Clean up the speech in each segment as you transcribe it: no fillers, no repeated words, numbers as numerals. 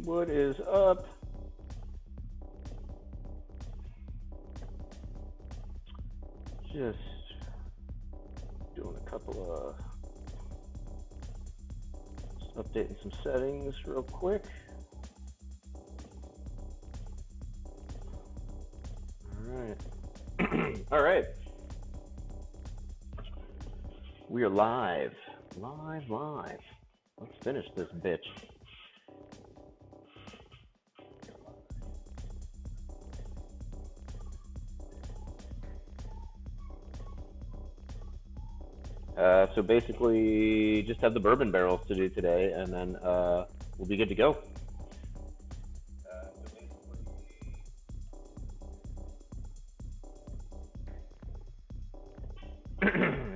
What is up? Just doing a couple of updating some settings real quick. All right. We are live. Live. Let's finish this bitch. So basically, just have the bourbon barrels to do today, and then we'll be good to go.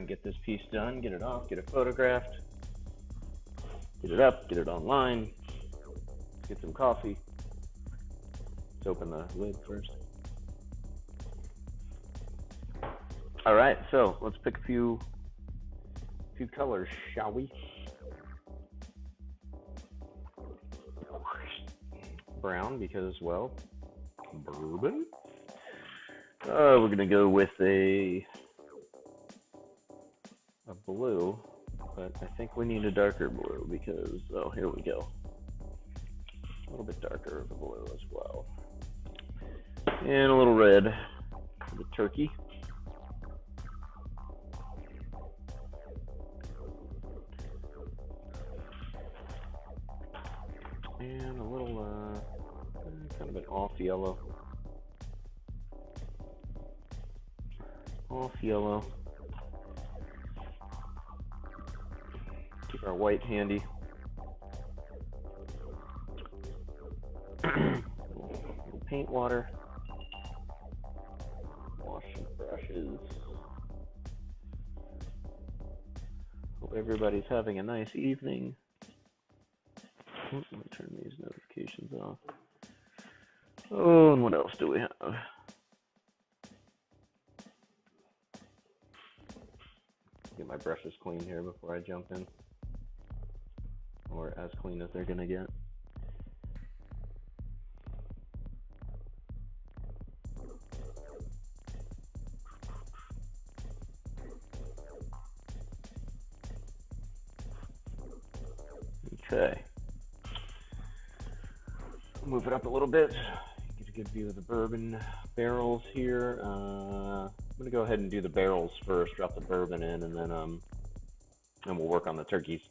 Get this piece done, get it off, get it photographed, get it up, get it online, get some coffee. Let's open the lid first. All right, so let's pick a few colors, shall we? Brown, because, well, bourbon. We're gonna go with a blue, but I think we need a darker blue because, oh, here we go. A little bit darker of the blue as well. And a little red for the turkey. And a little, kind of an off yellow. Off yellow. Keep our white handy. Little paint water. Wash some brushes. Hope everybody's having a nice evening. Let me turn these notifications off. Oh, and what else do we have? Get my brushes clean here before I jump in. Or as clean as they're gonna get. Okay. Move it up a little bit. Get a good view of the bourbon barrels here. I'm gonna go ahead and do the barrels first. Drop the bourbon in, and then we'll work on the turkeys.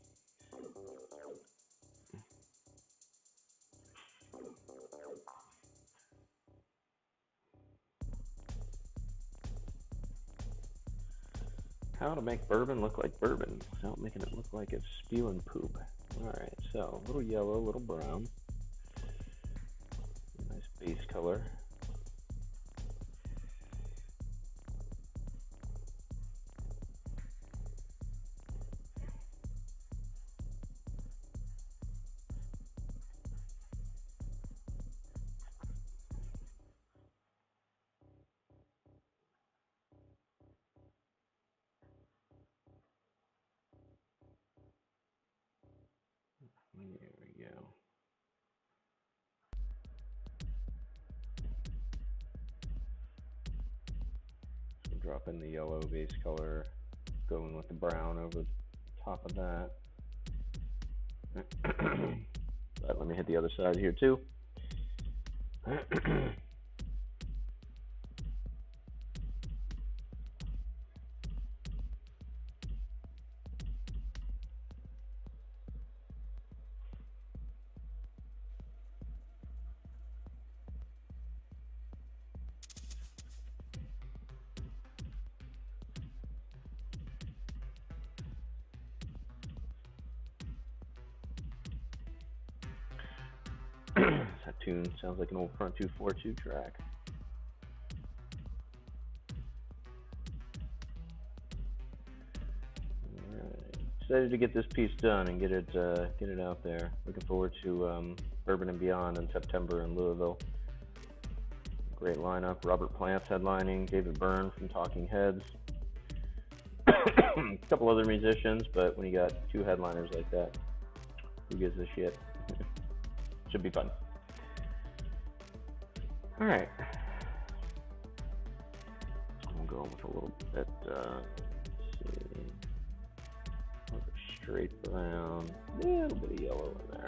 How to make bourbon look like bourbon without making it look like it's spewing poop. Alright, so a little yellow, a little brown. Nice base color. There we go. So drop in the yellow base color, going with the brown over the top of that. But let me hit the other side here too. That tune sounds like an old Front 242 track. Alright, excited to get this piece done and get it out there. Looking forward to Bourbon and Beyond in September in Louisville. Great lineup. Robert Plant's headlining, David Byrne from Talking Heads. A couple other musicians, but when you got two headliners like that, who gives a shit? Should be fun. All right. I'm going with a little bit, let's see, straight brown, a little bit of yellow in there.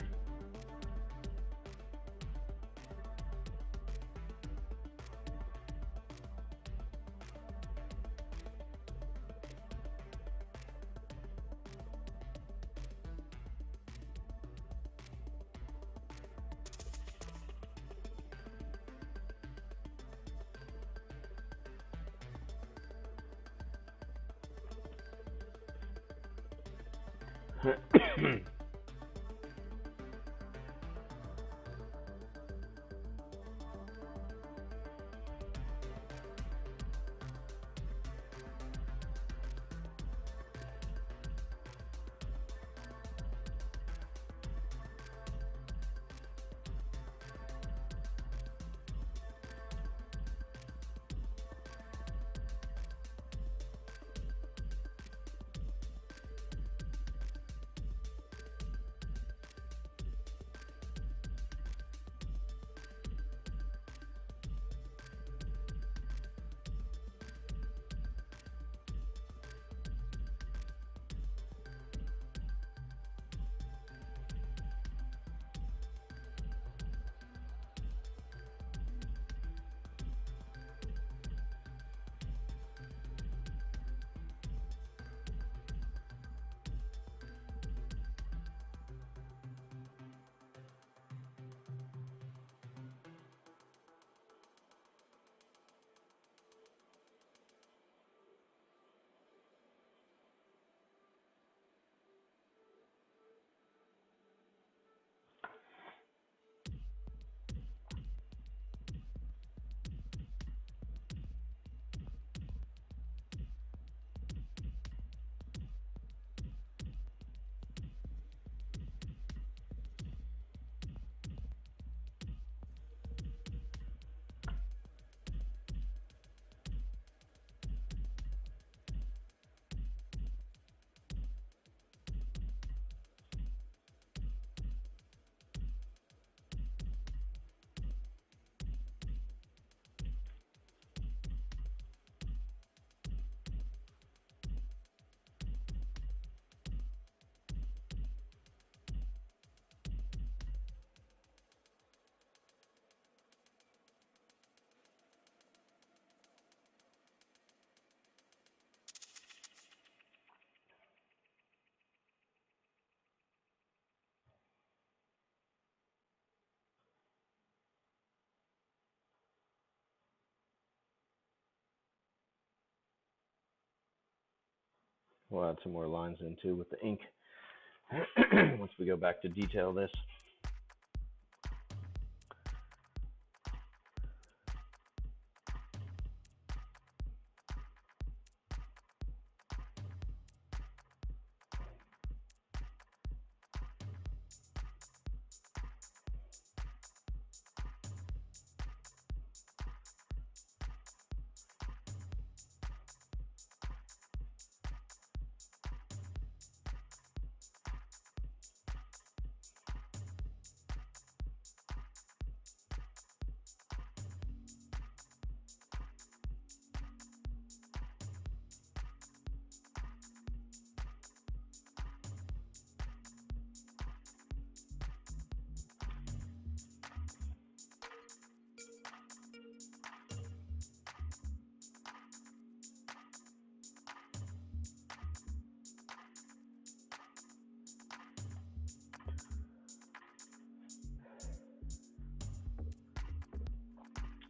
We'll add some more lines in too with the ink once we go back to detail this.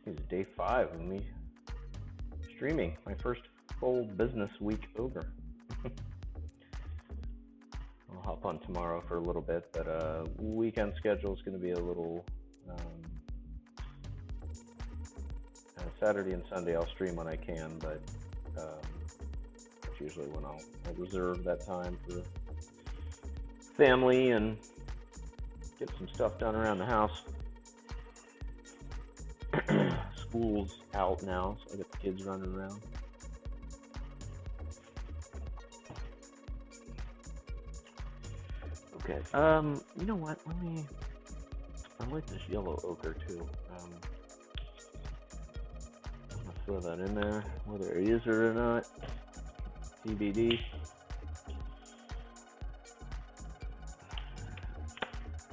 It's day 5 of me streaming. My first full business week over. I'll hop on tomorrow for a little bit, but weekend schedule is going to be a little. Saturday and Sunday I'll stream when I can, but that's usually when I'll reserve that time for family and get some stuff done around the house. School's out now, so I got the kids running around. Okay, you know what, I like this yellow ochre too. I'm gonna throw that in there, whether I use it or not. TBD.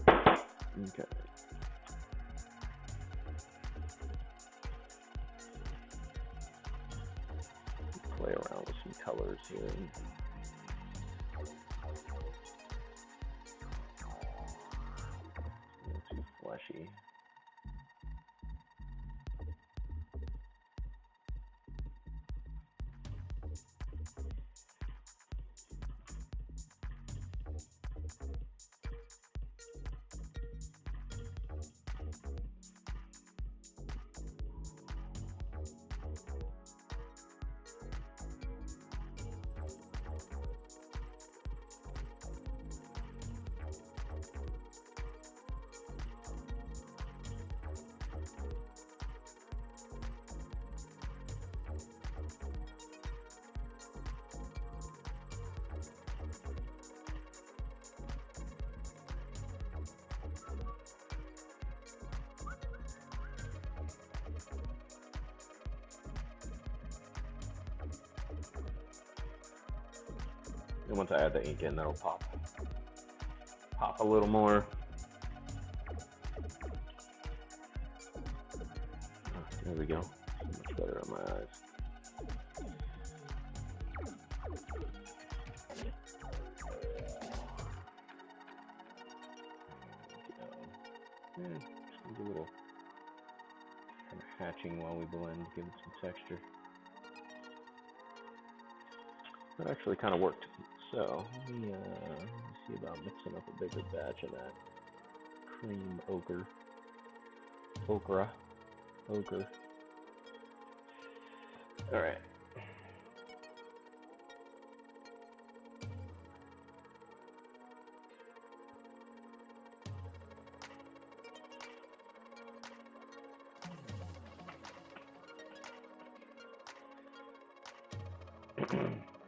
Okay. Play around with some colors here. Not too fleshy. And once I add the ink in, that'll pop a little more. Oh, there we go. So much better on my eyes. Just need a little kind of hatching while we blend, give it some texture. That actually kind of worked. So let me see about mixing up a bigger batch of that cream ochre. All right.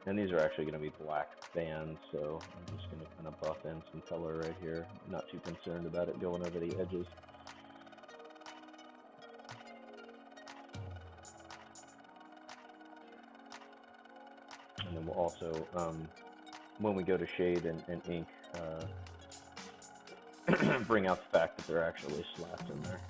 And these are actually going to be black bands, so I'm just going to kind of buff in some color right here. Not too concerned about it going over the edges. And then we'll also, when we go to shade and ink, bring out the fact that there are actually slats in there.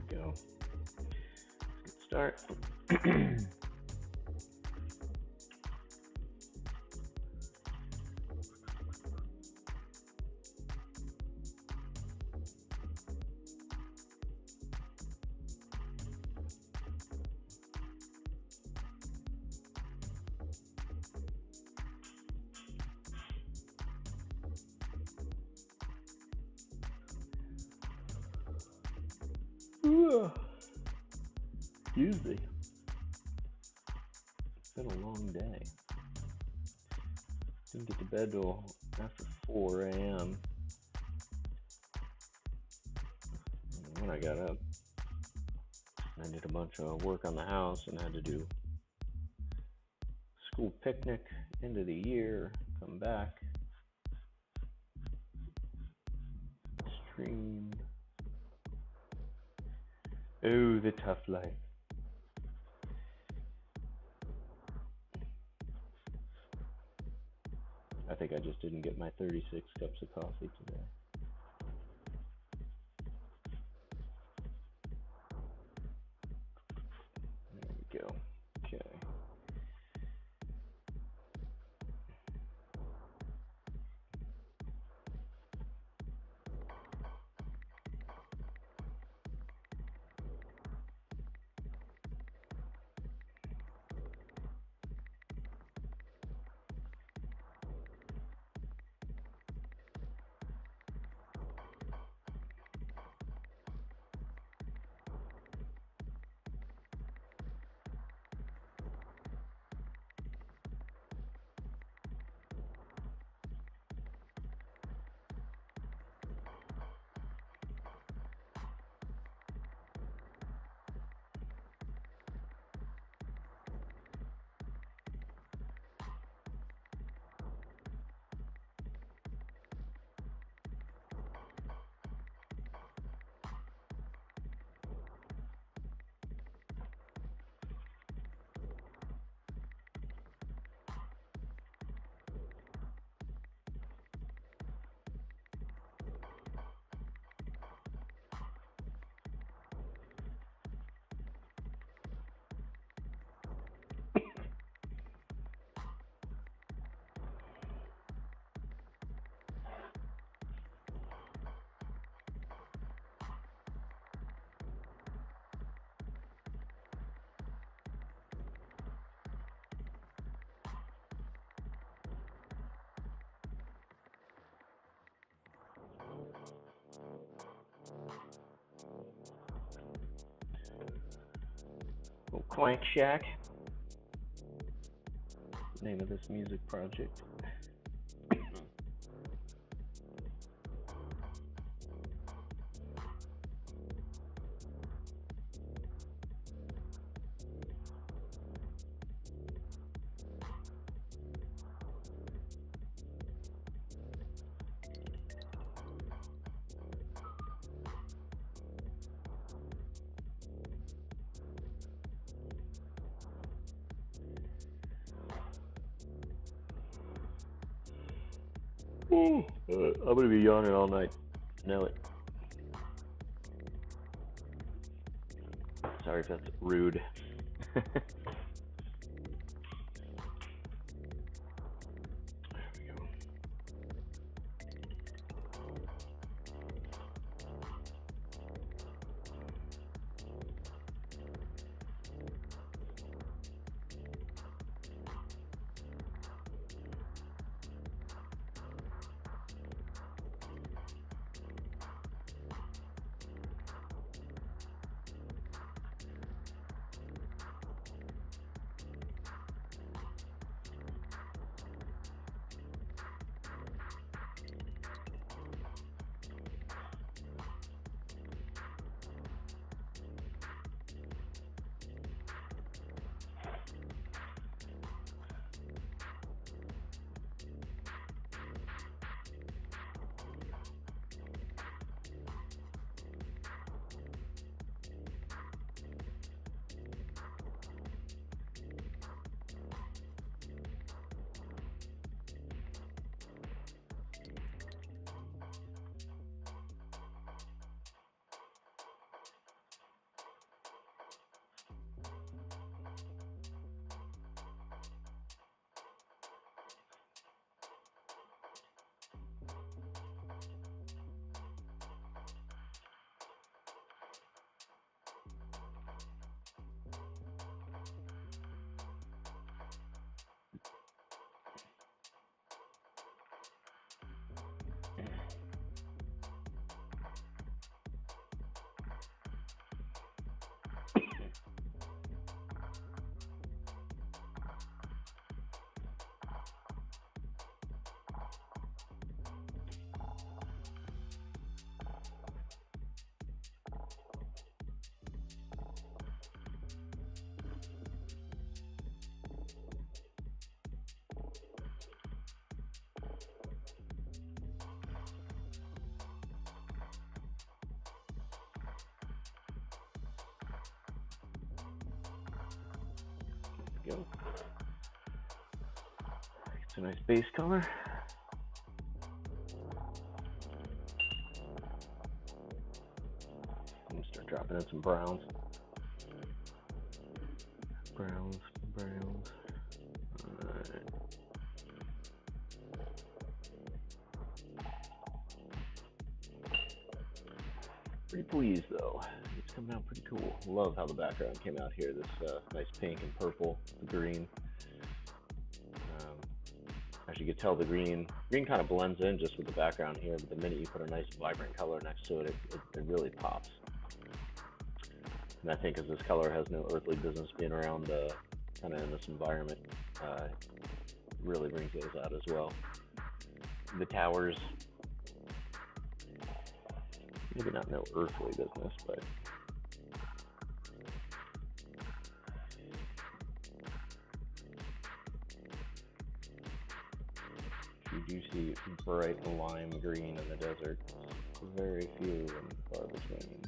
Go. Let's start. Excuse me. It's been a long day. Didn't get to bed till after 4 a.m. When I got up. I did a bunch of work on the house and had to do school picnic, end of the year, come back, stream. Oh, the tough life. I think I just didn't get my 36 cups of coffee today. There we go. Okay. Little Clank Shack. Name of this music project. I'm gonna be yawning all night. Know it. Sorry if that's rude. we go. It's a nice base color. I'm gonna start dropping in some browns. Browns. Alright. Pretty pleased though. It's coming out pretty cool. Love how the background came out here. This nice pink and purple, the green. As you can tell, the green kind of blends in just with the background here, but the minute you put a nice vibrant color next to it, it really pops. And I think as this color has no earthly business being around kind of in this environment, really brings those out as well. The towers, maybe not no earthly business, but you do see bright lime green in the desert. Very few and far between.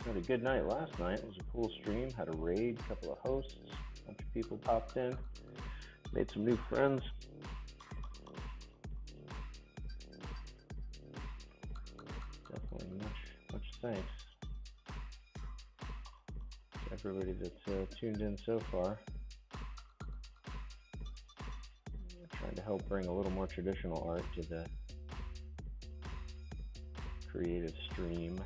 Had a good night last night. It was a cool stream. Had a raid, a couple of hosts, a bunch of people popped in, made some new friends. Definitely much thanks to everybody that's tuned in so far. Trying to help bring a little more traditional art to the creative stream.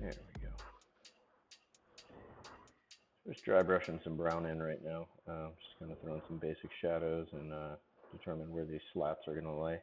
There we go. Just dry brushing some brown in right now. Just kind of throwing some basic shadows and determine where these slats are going to lay.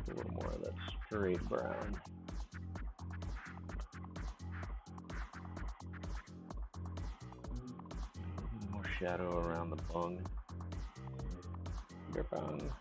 A little more of that straight brown. More shadow around the bung. Your bung.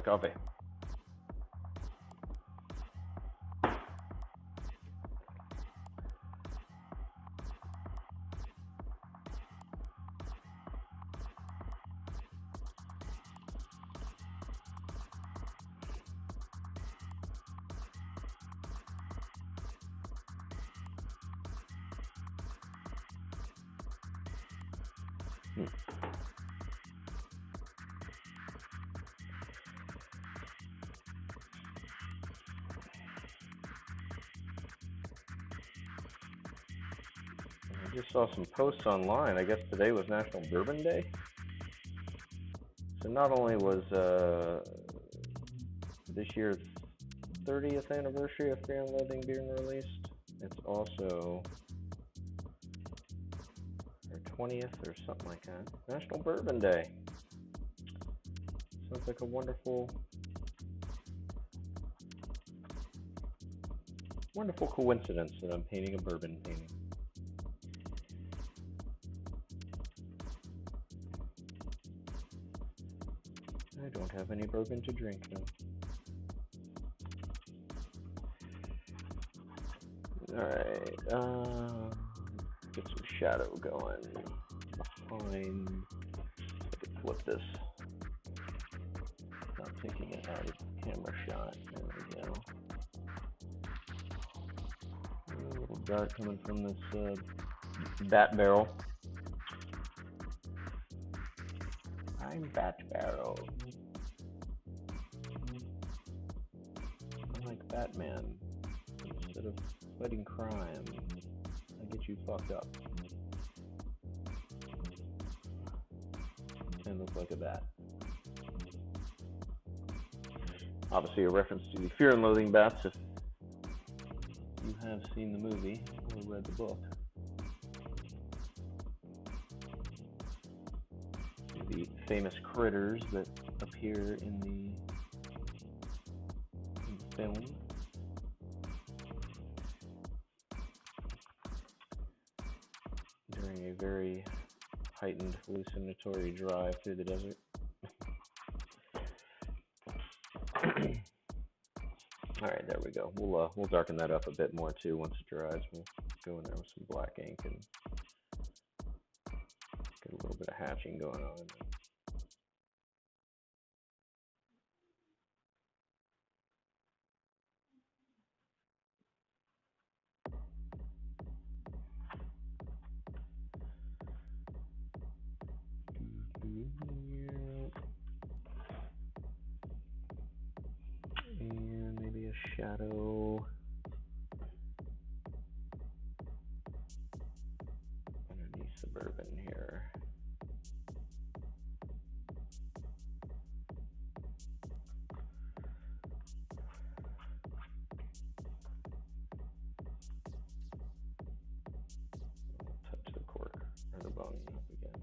coffee. I just saw some posts online. I guess today was National Bourbon Day. So not only was this year's 30th anniversary of Fear and Loathing being released, it's also our 20th or something like that. National Bourbon Day. Sounds like a wonderful coincidence that I'm painting a bourbon painting. I don't have any bourbon to drink now. Alright, get some shadow going behind. I can flip this. Not taking it out of the camera shot. There we go. A little dark coming from this bat barrel. I'm Bat Barrel. I'm like Batman. Instead of fighting crime, I get you fucked up. And look like a bat. Obviously a reference to the Fear and Loathing bats if you have seen the movie or read the book. The famous critters that appear in the film. During a very heightened hallucinatory drive through the desert. Alright, there we go. We'll darken that up a bit more too once it dries. We'll go in there with some black ink and get a little bit of hatching going on. And maybe a shadow underneath the bourbon here. Touch the cork or the bung up again.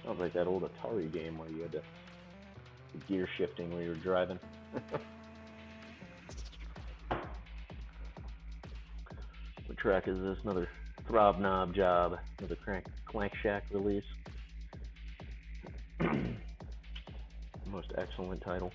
Sounds like that old Atari game where you had the gear shifting where you were driving. What track is this? Another Throb Knob Job. Another Clank Shack release. Most excellent title.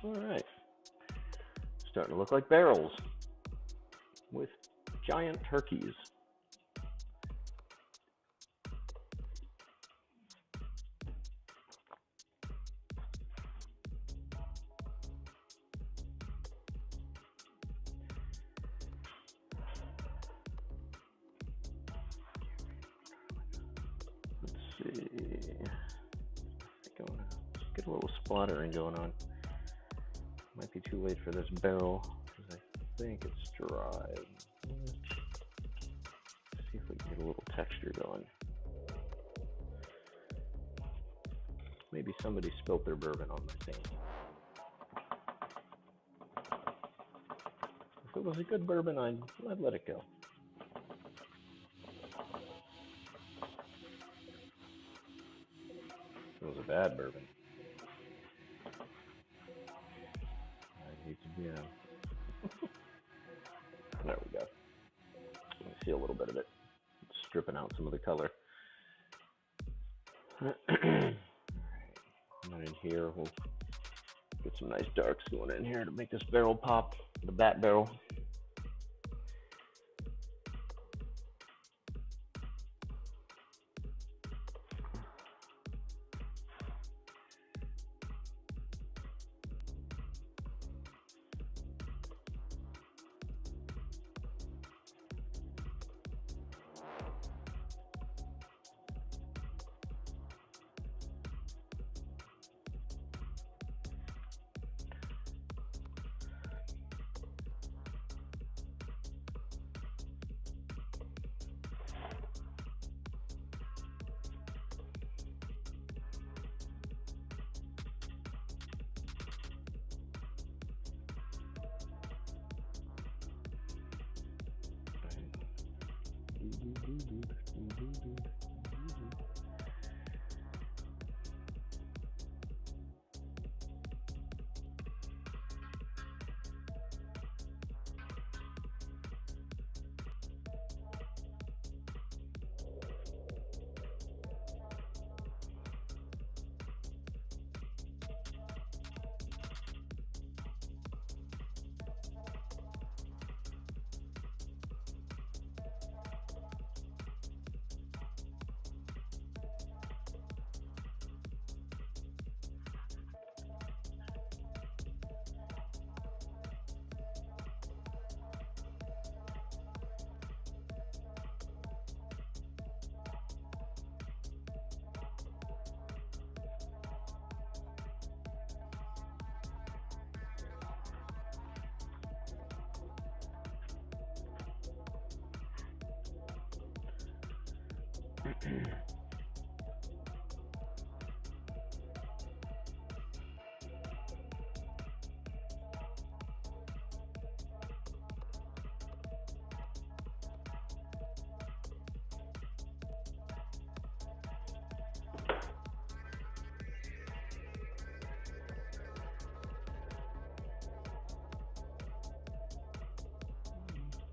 All right. Starting to look like barrels with giant turkeys. Let's see. Get a little splattering going on. Might be too late for this barrel because I think it's dry. Let's see if we can get a little texture going. Maybe somebody spilled their bourbon on my thing. If it was a good bourbon, I'd let it go. If it was a bad bourbon, yeah. There we go. Let me see a little bit of it. It's stripping out some of the color. Alright. And then in here, we'll Get some nice darks going in here to make this barrel pop, the bat barrel.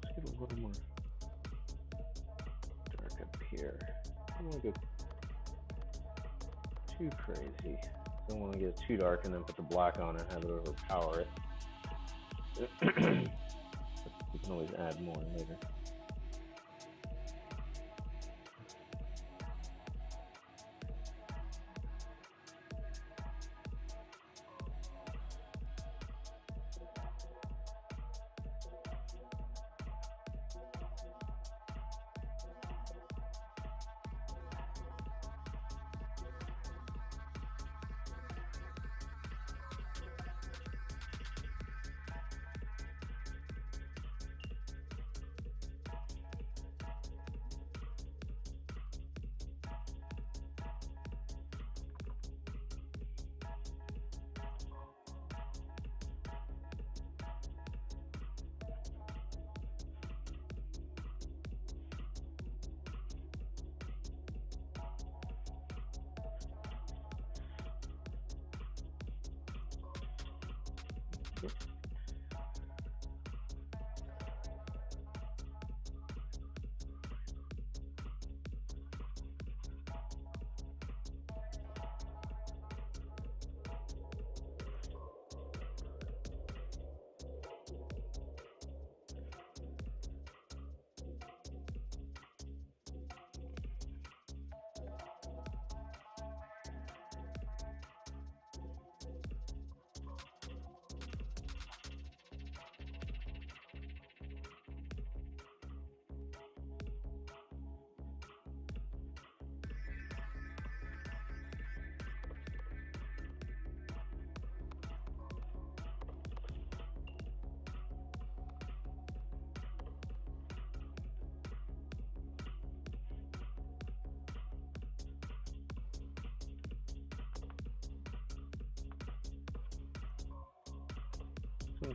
Let's get a little more dark up here. I don't want to go too crazy. Don't want to get too dark and then put the black on it and have it overpower it. You can always add more later.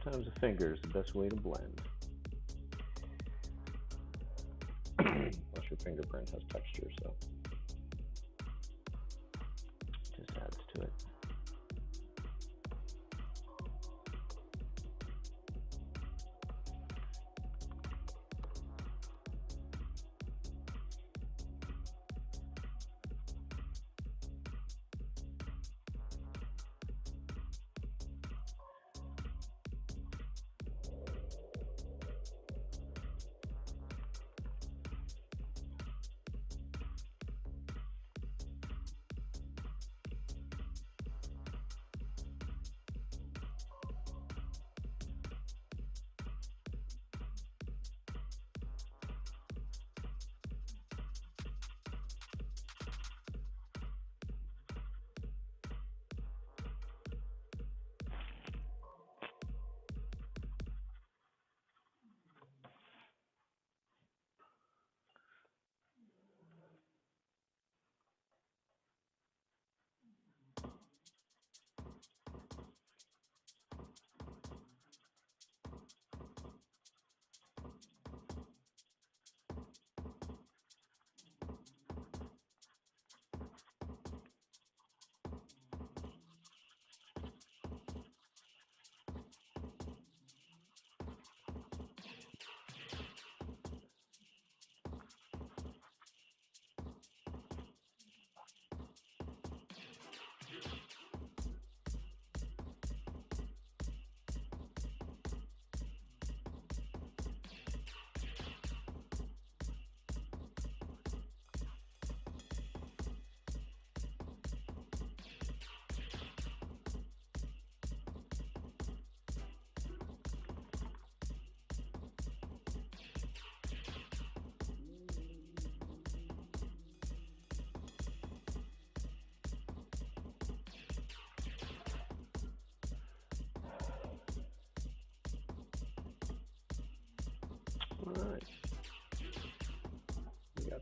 Sometimes a finger is the best way to blend. Plus your fingerprint has texture, so it just adds to it.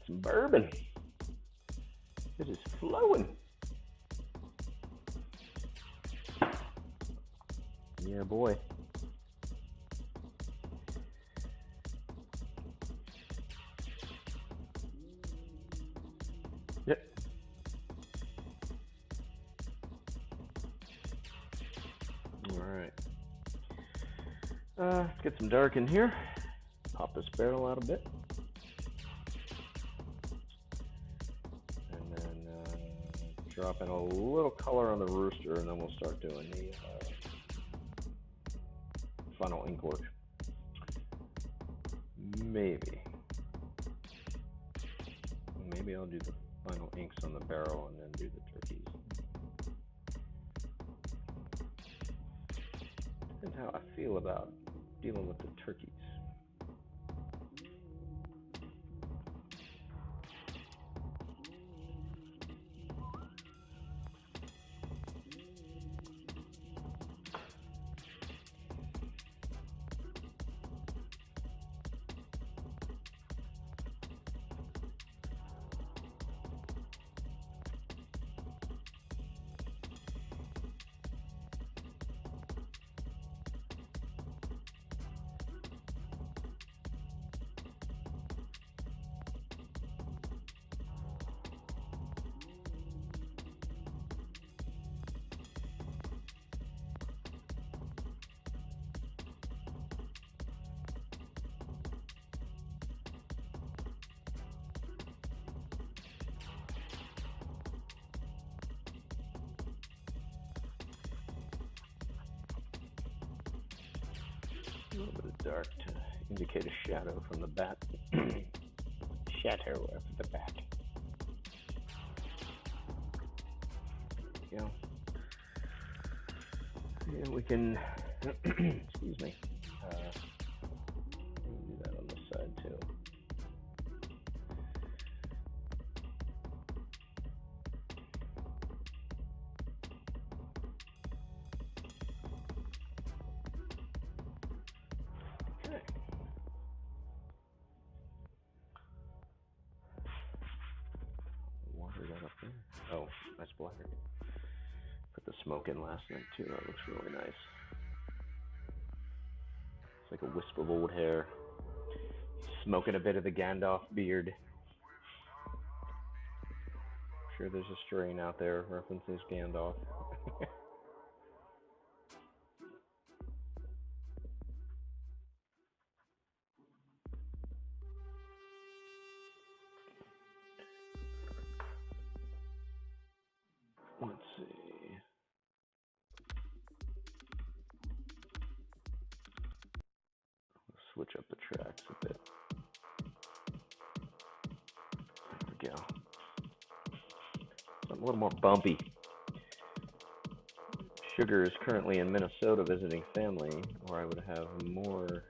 some bourbon. It is flowing. Yeah, boy. Yep. All right. Let's get some dark in here. Pop this barrel out a bit. And then drop in a little color on the rooster, and then we'll start doing the final ink work. Maybe I'll do the final inks on the barrel and then do the turkeys. Depends how I feel about dealing with the turkeys. A little bit of dark to indicate a shadow from the bat. Shadow of the bat. There we go. Yeah, we can, excuse me, do that on this side too. Oh, I splattered. Put the smoke in last night too. That looks really nice. It's like a wisp of old hair. Smoking a bit of the Gandalf beard. I'm sure there's a strain out there references Gandalf. Let's see. Let's switch up the tracks a bit. There we go. Something a little more bumpy. Sugar is currently in Minnesota visiting family, or I would have more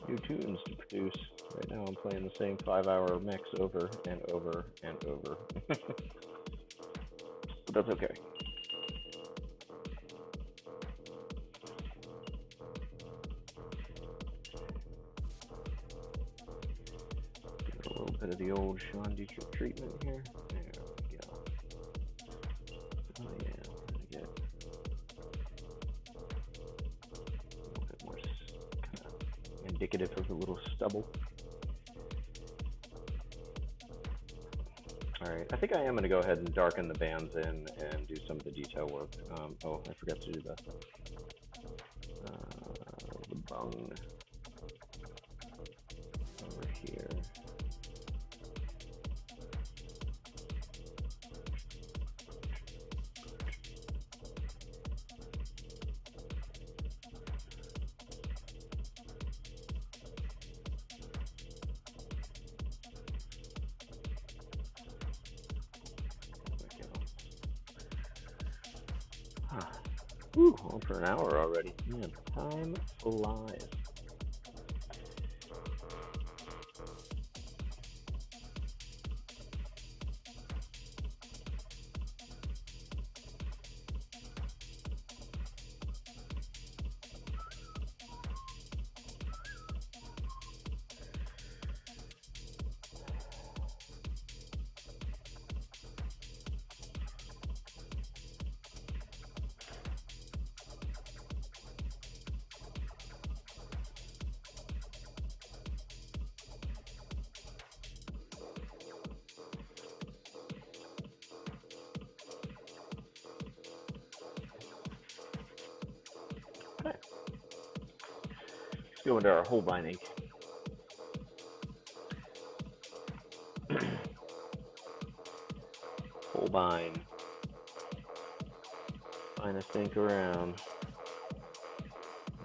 new tunes to produce. Right now I'm playing the same 5-hour mix over and over and over. But that's okay. Get a little bit of the old Sean Dietrich treatment here. There we go. Oh yeah, pretty good. A little bit more kind of indicative of a little stubble. Alright, I think I am going to go ahead and darken the bands in and do some of the detail work. Oh, I forgot to do the bung over here. Whew, on for an hour already. Man, time flies. go into our Holbein ink. Holbein. Finest ink around.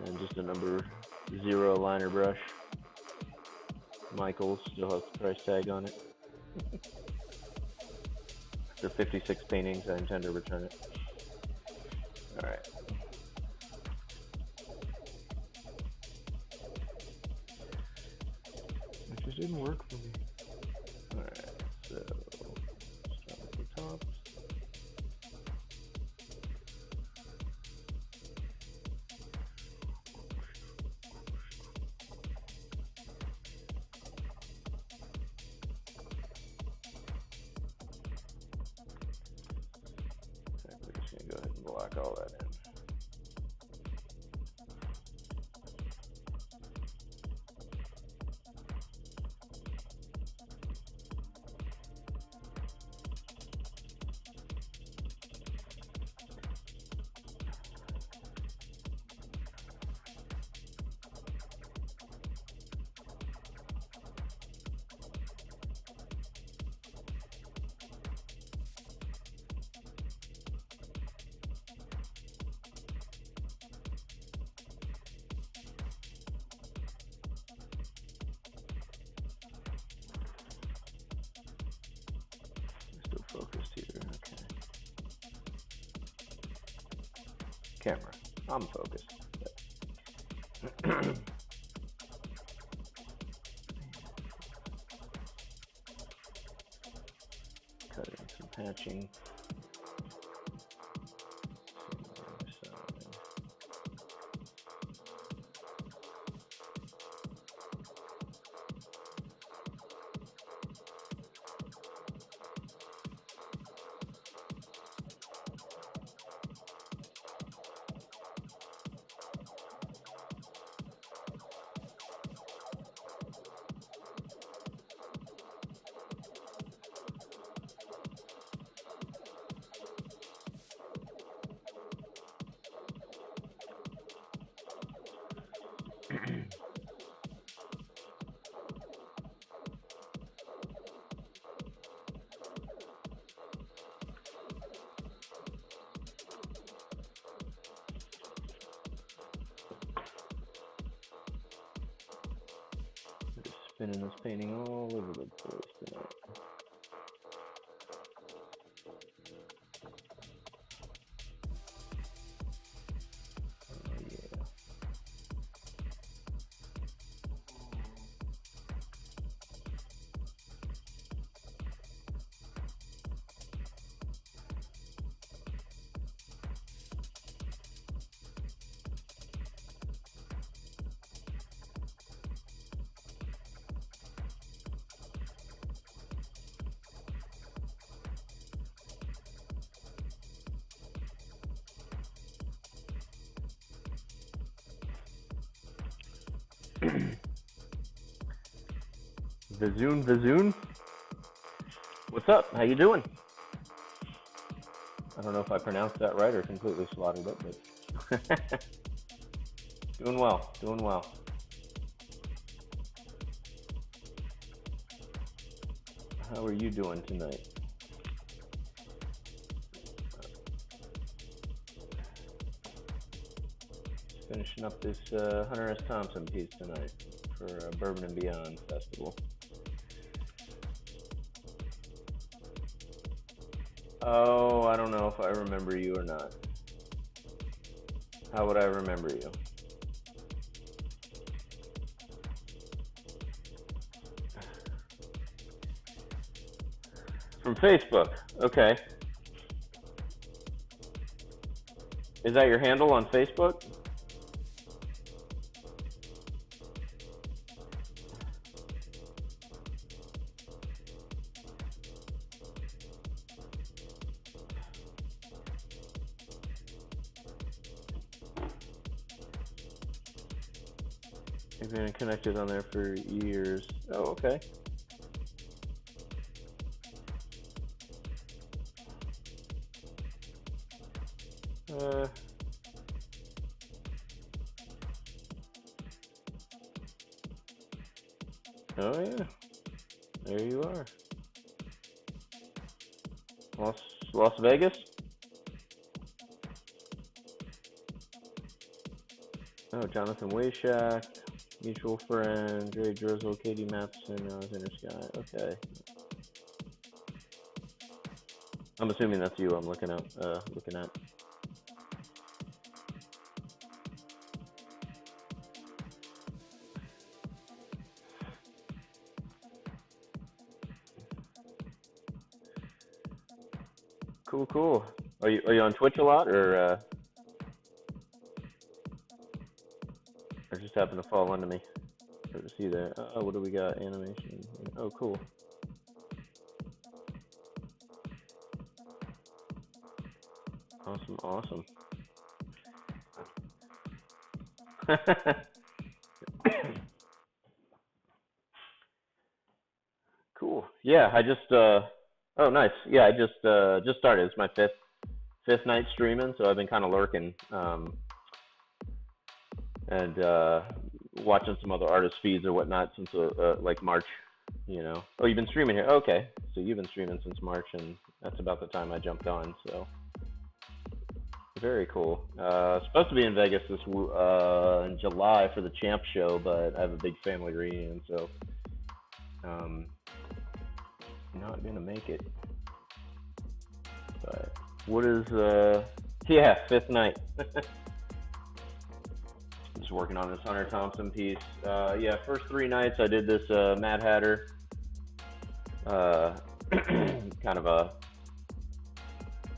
And just a number 0 liner brush. Michaels still has the price tag on it. After 56 paintings, I intend to return it. Alright. It just didn't work for me. Alright, so start with the tops. We're just going to go ahead and block all that in. Focused here, okay. Camera, I'm focused. Cutting some patching. Spinning this painting all over the place tonight. Oh yeah. Vizoon. What's up? How you doing? I don't know if I pronounced that right or completely slaughtered it, but doing well. How are you doing tonight? Just finishing up this Hunter S. Thompson piece tonight for Bourbon and Beyond Festival. Oh, I don't know if I remember you or not. How would I remember you? From Facebook. Okay. Is that your handle on Facebook? You've been connected on there for years. Oh, okay. Oh yeah, there you are. Las Las Vegas. Oh, Jonathan Wayshak, mutual friend, Jerry Drizzle, Katie Matheson, Inner Sky. Okay. I'm assuming that's you. I'm looking at. Looking at. Cool, cool. Are you on Twitch a lot, or just happen to fall into me? Or to see that? Oh, what do we got? Animation. Oh, cool. Awesome, awesome. Cool. Yeah, I just oh nice. Yeah, I just started. It's my fifth night streaming, so I've been kind of lurking and watching some other artist feeds or whatnot since like March, you know. Oh, you've been streaming here. Okay. So you've been streaming since March, and that's about the time I jumped on, so very cool. Supposed to be in Vegas in July for the Champ show, but I have a big family reunion, so not gonna make it. But what is yeah, fifth night. Just working on this Hunter Thompson piece. Yeah, first 3 nights I did this Mad Hatter, kind of a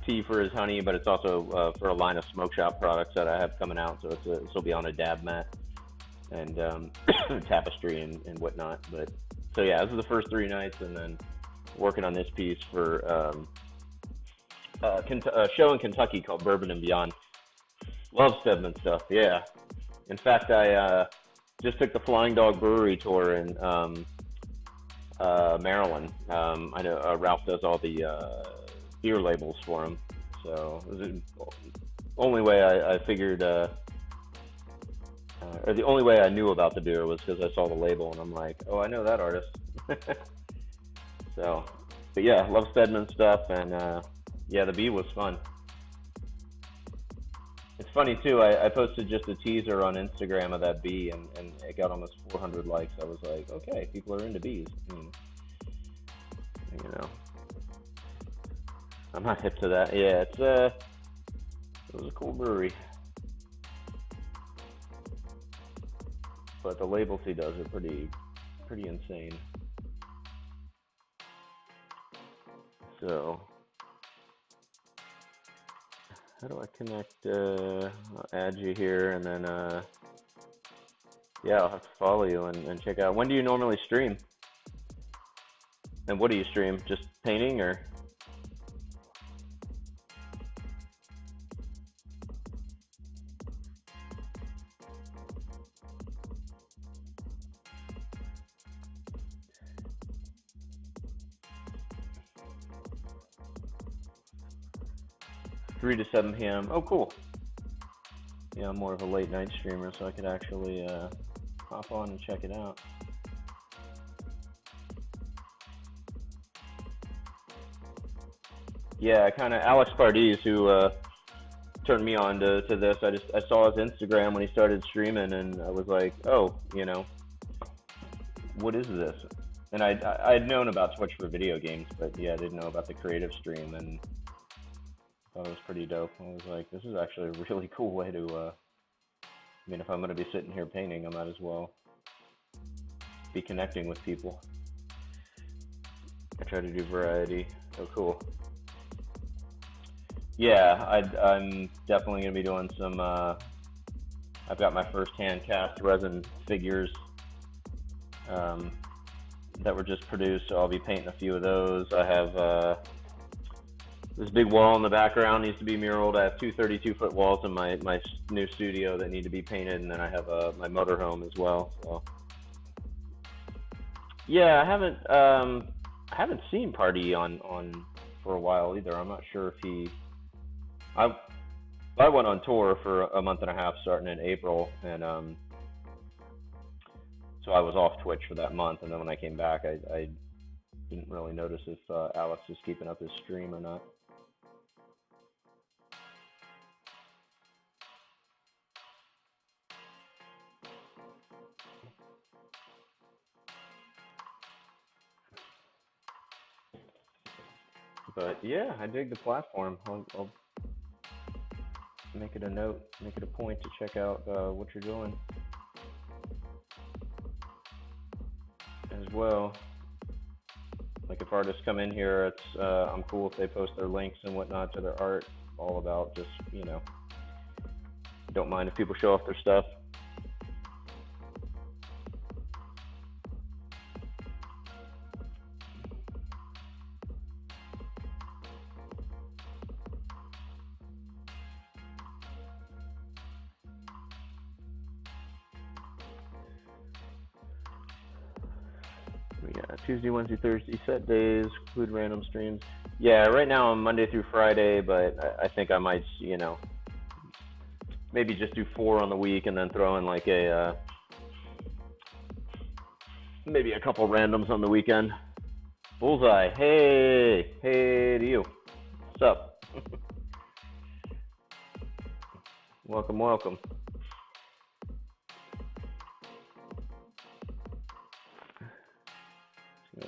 tea for his honey, but it's also for a line of smoke shop products that I have coming out. So this will be on a dab mat and tapestry and whatnot. But so yeah, this is the first 3 nights, and then working on this piece for a show in Kentucky called Bourbon and Beyond. Love Stedman stuff, yeah. In fact, I just took the Flying Dog Brewery tour in Maryland. I know Ralph does all the beer labels for him, so it was the only way I figured, or the only way I knew about the beer was because I saw the label, and I'm like, oh, I know that artist. So, but yeah, love Stedman stuff, and yeah, the bee was fun. It's funny too. I posted just a teaser on Instagram of that bee, and it got almost 400 likes. I was like, okay, people are into bees. You know, I'm not hip to that. Yeah, it was a cool brewery, but the labels he does are pretty insane. So, how do I connect? I'll add you here, and then yeah, I'll have to follow you and check out. When do you normally stream? And what do you stream? Just painting, or? 3 to 7 p.m. Oh, cool. Yeah, I'm more of a late night streamer, so I could actually hop on and check it out. Yeah, kind of Alex Pardis, who turned me on to this. I saw his Instagram when he started streaming, and I was like, oh, you know, what is this? And I'd known about Twitch for video games, but yeah, I didn't know about the creative stream, and thought it was pretty dope. I was like, this is actually a really cool way to, I mean, if I'm going to be sitting here painting, I might as well be connecting with people. I try to do variety. Oh, cool. Yeah, I'm definitely going to be doing some, I've got my first hand cast resin figures that were just produced, so I'll be painting a few of those. I have this big wall in the background needs to be muraled. I have 2 32-foot walls in my new studio that need to be painted, and then I have my motorhome as well. So yeah, I haven't seen Party on for a while either. I'm not sure if I went on tour for a month and a half starting in April, and So I was off Twitch for that month, and then when I came back, I didn't really notice if Alex was keeping up his stream or not. But yeah, I dig the platform. I'll make it a note, make it a point to check out what you're doing as well. Like if artists come in here, it's I'm cool if they post their links and whatnot to their art. All about just, you know, don't mind if people show off their stuff. Yeah, Tuesday, Wednesday, Thursday set days, include random streams. Yeah, right now I'm Monday through Friday, but I think I might, you know, maybe just do 4 on the week and then throw in like a maybe a couple randoms on the weekend. Bullseye, hey to you. What's up? Welcome.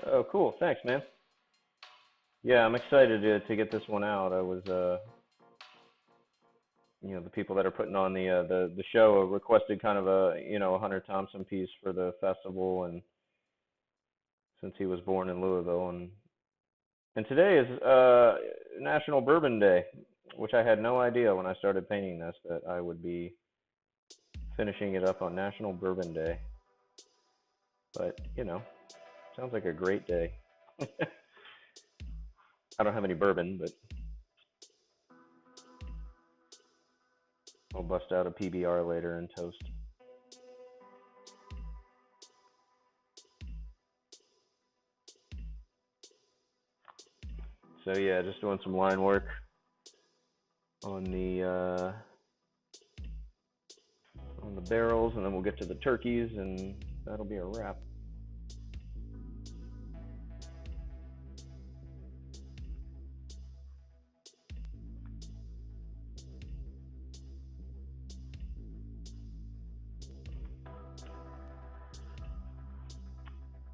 Oh, cool. Thanks, man. Yeah, I'm excited to get this one out. I was, you know, the people that are putting on the show requested kind of a, you know, a Hunter Thompson piece for the festival, and since he was born in Louisville, and today is National Bourbon Day, which I had no idea when I started painting this that I would be finishing it up on National Bourbon Day. But, you know, sounds like a great day. I don't have any bourbon, but I'll bust out a PBR later and toast. So yeah, just doing some line work on the barrels, and then we'll get to the turkeys, and that'll be a wrap.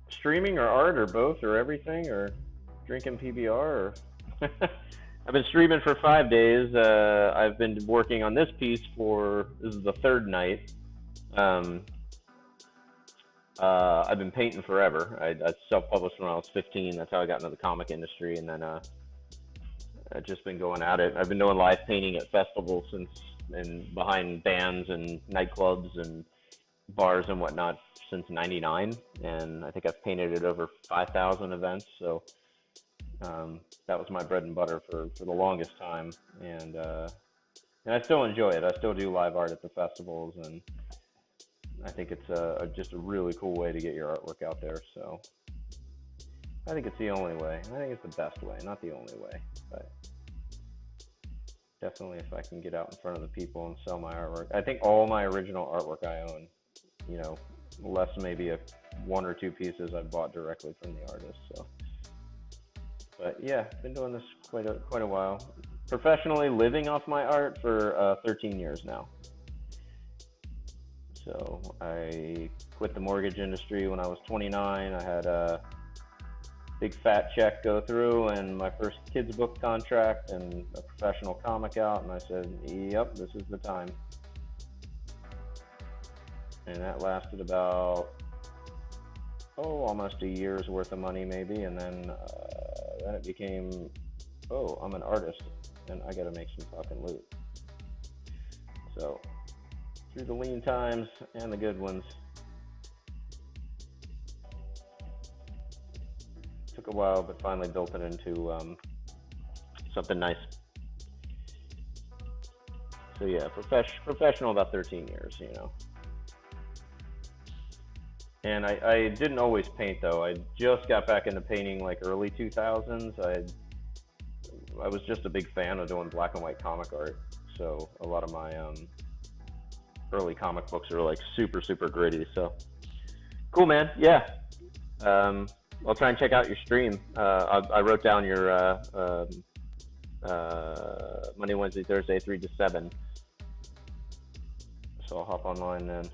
Streaming or art or both or everything or drinking PBR or I've been streaming for 5 days. I've been working on this piece this is the 3rd night. I've been painting forever. I self-published when I was 15. That's how I got into the comic industry, and then I've just been going at it. I've been doing live painting at festivals and behind bands and nightclubs and bars and whatnot since '99, and I think I've painted at over 5,000 events. So that was my bread and butter for the longest time, and I still enjoy it. I still do live art at the festivals, and I think it's just a really cool way to get your artwork out there. So I think it's the only way. I think it's the best way, not the only way, but definitely if I can get out in front of the people and sell my artwork. I think all my original artwork I own, you know, less maybe 1 or 2 pieces I've bought directly from the artist. So, but yeah, been doing this quite a while. Professionally living off my art for 13 years now. So I quit the mortgage industry when I was 29. I had a big fat check go through and my first kids book contract and a professional comic out, and I said, yep, this is the time. And that lasted about almost a year's worth of money maybe, and then it became, I'm an artist and I gotta make some fucking loot. So through the lean times and the good ones, took a while, but finally built it into something nice. So yeah, professional about 13 years, you know. And I didn't always paint though. I just got back into painting like early 2000s. I was just a big fan of doing black and white comic art. So a lot of my early comic books are like super gritty. So Cool, man. Yeah. I'll try and check out your stream. I wrote down your Monday, Wednesday, Thursday, 3 to 7. So I'll hop online then.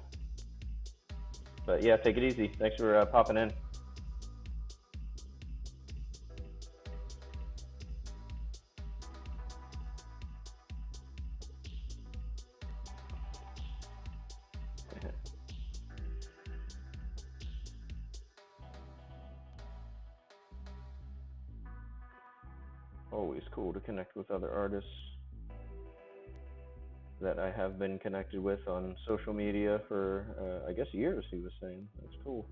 But yeah, take it easy. Thanks for popping in. Always cool to connect with other artists that I have been connected with on social media for, I guess, years, he was saying. That's cool.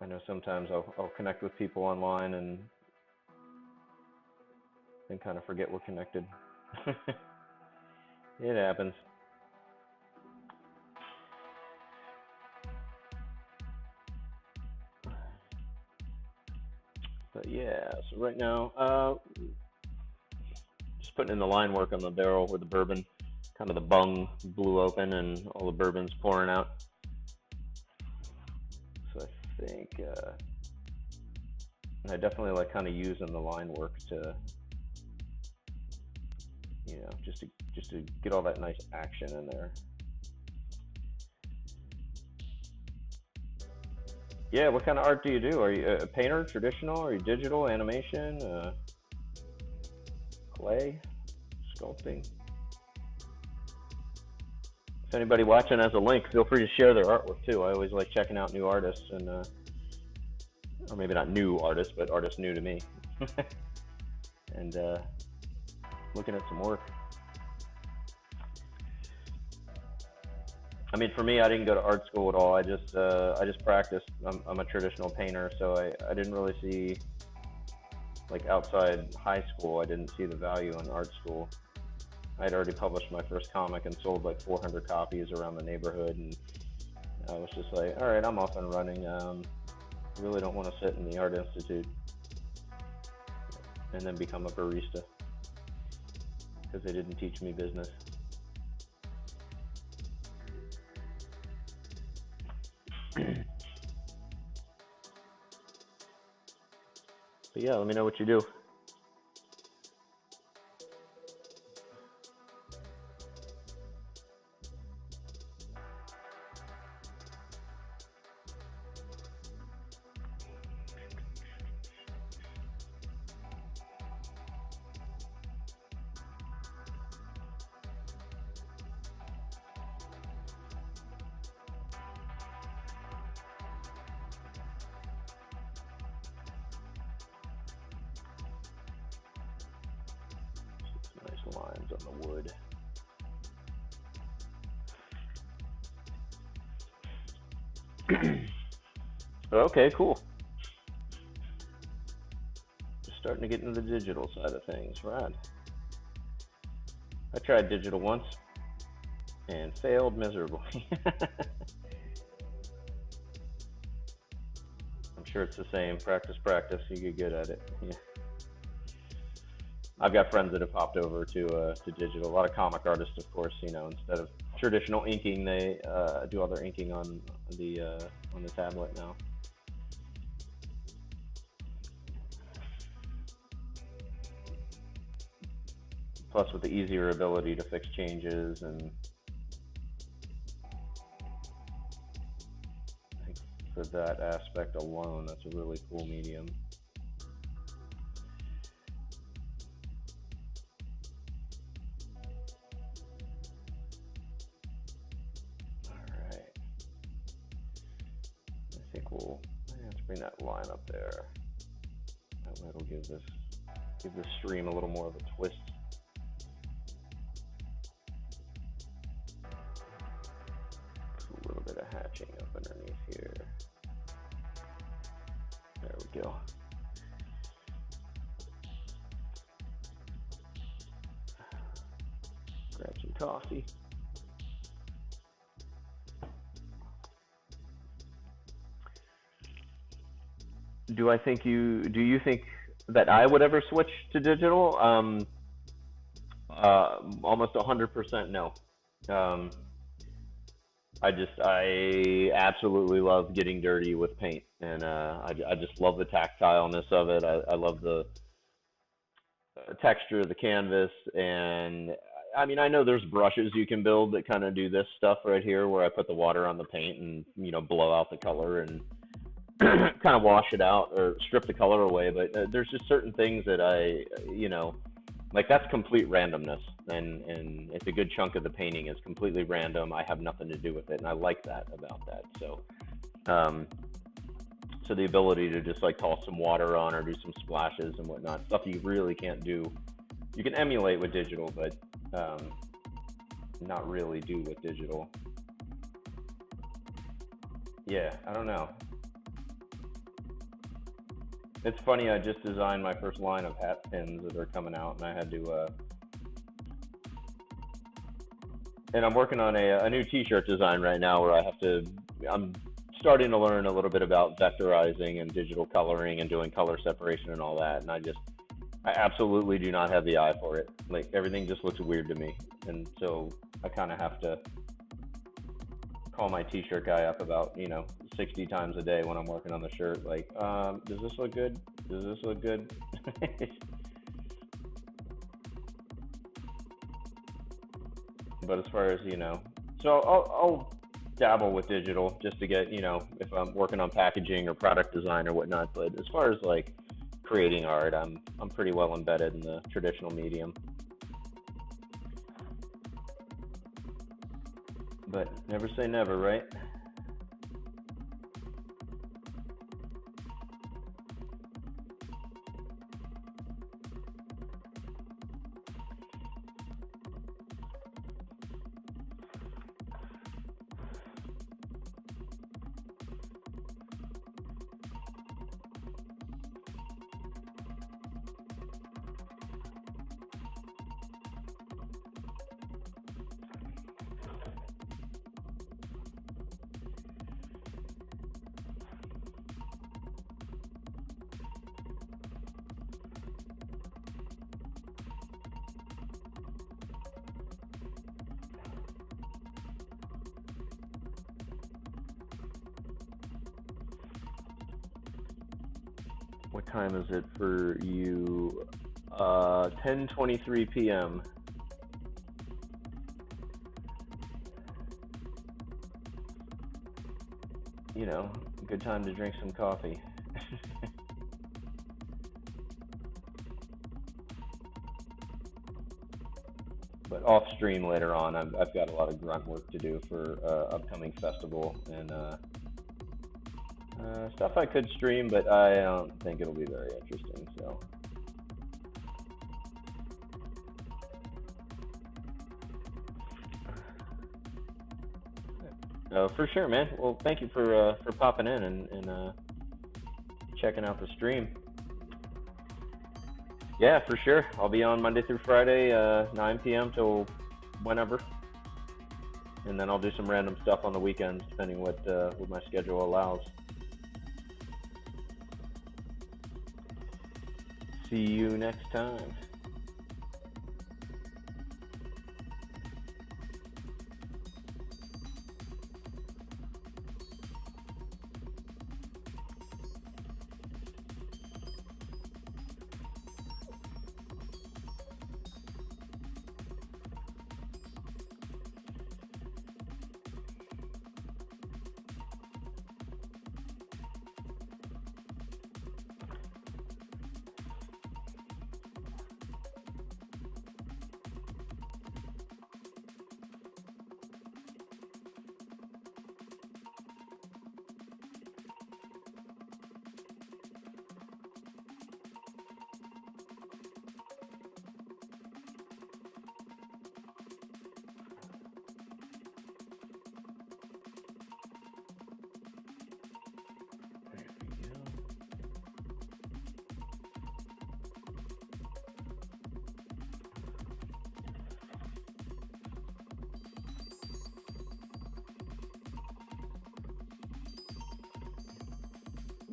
I know sometimes I'll connect with people online and then kind of forget we're connected. It happens. But yeah, so right now, just putting in the line work on the barrel where the bourbon, kind of the bung blew open and all the bourbon's pouring out. So I think, I definitely like kind of using the line work to, just to get all that nice action in there. Yeah, what kind of art do you do? Are you a painter, traditional? Are you digital, animation, clay, sculpting? If anybody watching has a link, feel free to share their artwork too. I always like checking out new artists and, or maybe not new artists, but artists new to me, and looking at some work. I mean, for me, I didn't go to art school at all. I just practiced. I'm a traditional painter, so I didn't really see, like outside high school, I didn't see the value in art school. I had already published my first comic and sold like 400 copies around the neighborhood, and I was just like, all right, I'm off and running. Really don't want to sit in the art institute and then become a barista because they didn't teach me business. But yeah, let me know what you do. Nice lines on the wood. Okay, cool. Just starting to get into the digital side of things, right? I tried digital once and failed miserably. I'm sure it's the same. Practice, you get good at it. Yeah. I've got friends that have hopped over to digital. A lot of comic artists, of course. Instead of traditional inking, they do all their inking on the tablet now. Plus, with the easier ability to fix changes, and I think for that aspect alone, that's a really cool medium. I have to bring that line up there. That'll give this stream a little more of a twist. A little bit of hatching up underneath here. There we go. Grab some coffee. Do you think that I would ever switch to digital? Almost 100% no. I absolutely love getting dirty with paint, and I just love the tactileness of it. I love the texture of the canvas, and I mean, I know there's brushes you can build that kind of do this stuff right here, where I put the water on the paint and blow out the color and kind of wash it out or strip the color away. But there's just certain things that like that's complete randomness, and it's a good chunk of the painting is completely random. I have nothing to do with it, and I like that about that. Um, so the ability to just like toss some water on or do some splashes and whatnot, stuff you really can't do. You can emulate with digital, but not really do with digital. Yeah, I don't know. It's funny. I just designed my first line of hat pins that are coming out, and I had to. And I'm working on a new T-shirt design right now, where I have to. I'm starting to learn a little bit about vectorizing and digital coloring and doing color separation and all that, and I absolutely do not have the eye for it. Like everything just looks weird to me, and so I kind of have to call my T-shirt guy up about 60 times a day when I'm working on the shirt. Like, does this look good? Does this look good? But as far as so I'll dabble with digital just to get if I'm working on packaging or product design or whatnot. But as far as like creating art, I'm pretty well embedded in the traditional medium. But never say never, right? What time is it for you? 10:23 p.m. Good time to drink some coffee. But off stream later on, I've got a lot of grunt work to do for upcoming festival and stuff I could stream, but I don't think it'll be very interesting. So, for sure, man. Well, thank you for popping in and checking out the stream. Yeah, for sure. I'll be on Monday through Friday, 9 p.m. till whenever, and then I'll do some random stuff on the weekends, depending what my schedule allows. See you next time.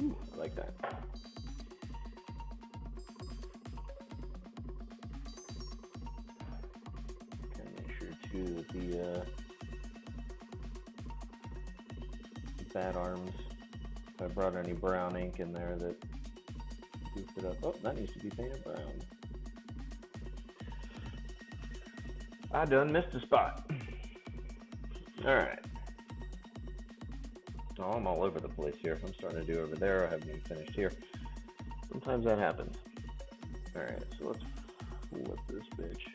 Ooh, I like that. Okay, make sure too that the bad arms. If I brought any brown ink in there that goofed it up. Oh, that needs to be painted brown. I done missed a spot. Alright. Oh, I'm all over the place here. I'm starting to do over there. I haven't even finished here. Sometimes that happens. Alright, so let's flip this bitch.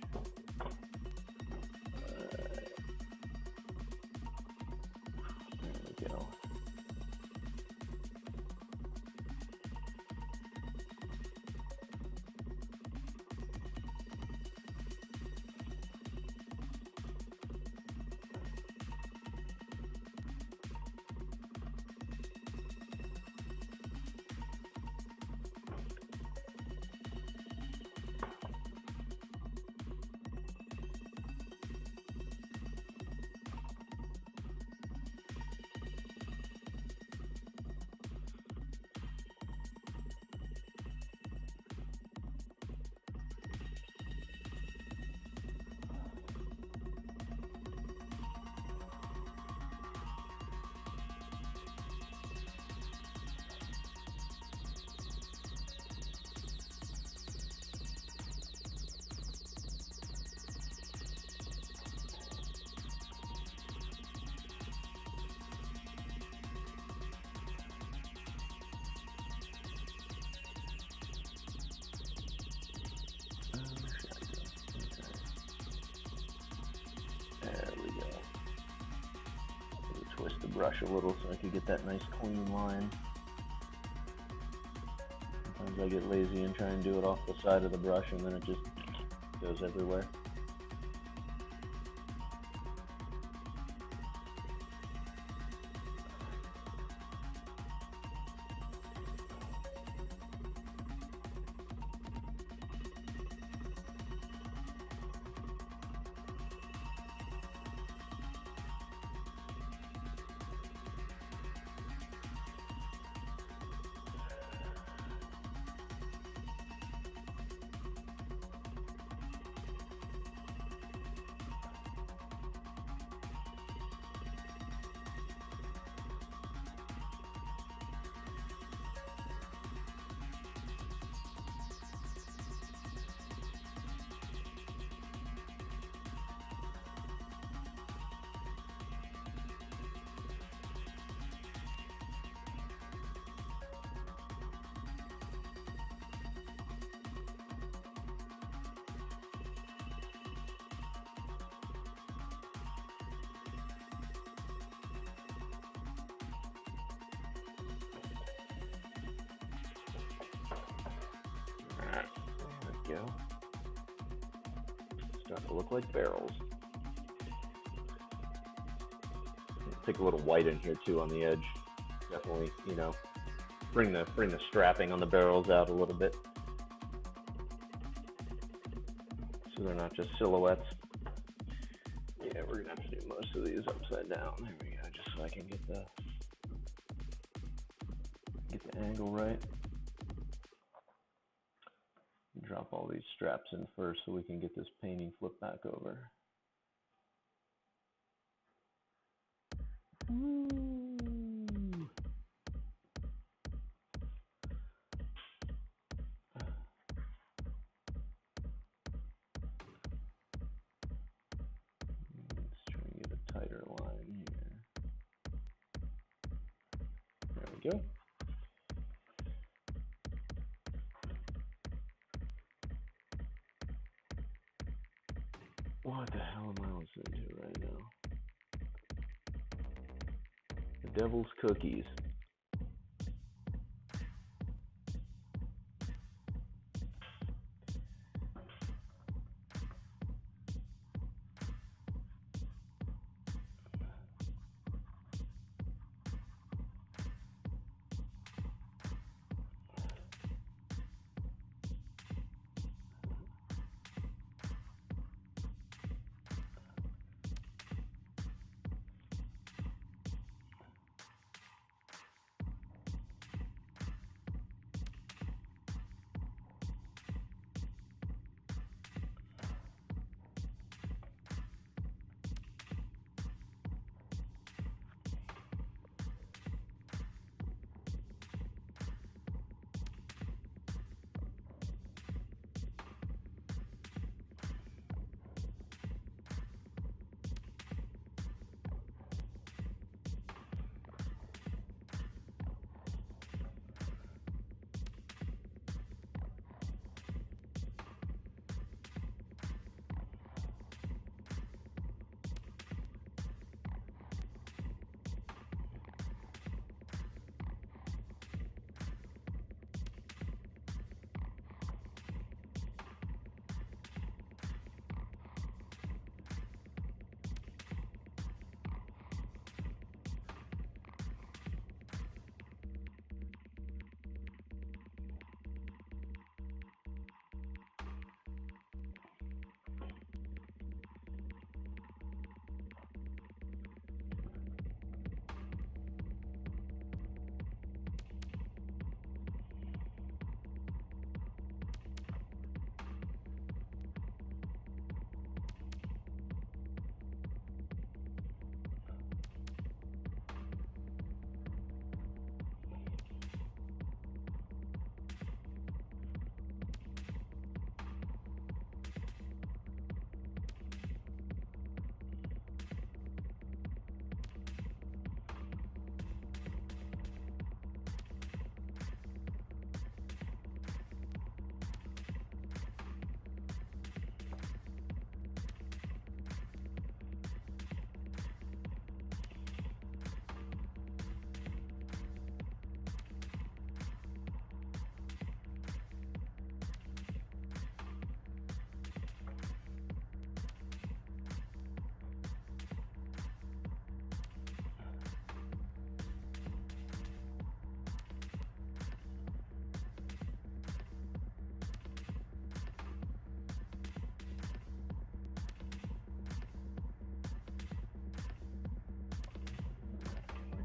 There we go. Twist the brush a little so I can get that nice clean line. Sometimes I get lazy and try and do it off the side of the brush and then it just goes everywhere. Go. Starting to look like barrels. Take a little white in here too on the edge. Definitely, you know, bring the strapping on the barrels out a little bit, so they're not just silhouettes. Yeah, we're gonna have to do most of these upside down. There we go, just so I can get the angle right. Drop all these straps in first so we can get this painting flipped back over. Woo. Let's try and get a tighter line here. There we go. What the hell am I listening to right now? The Devil's Cookies.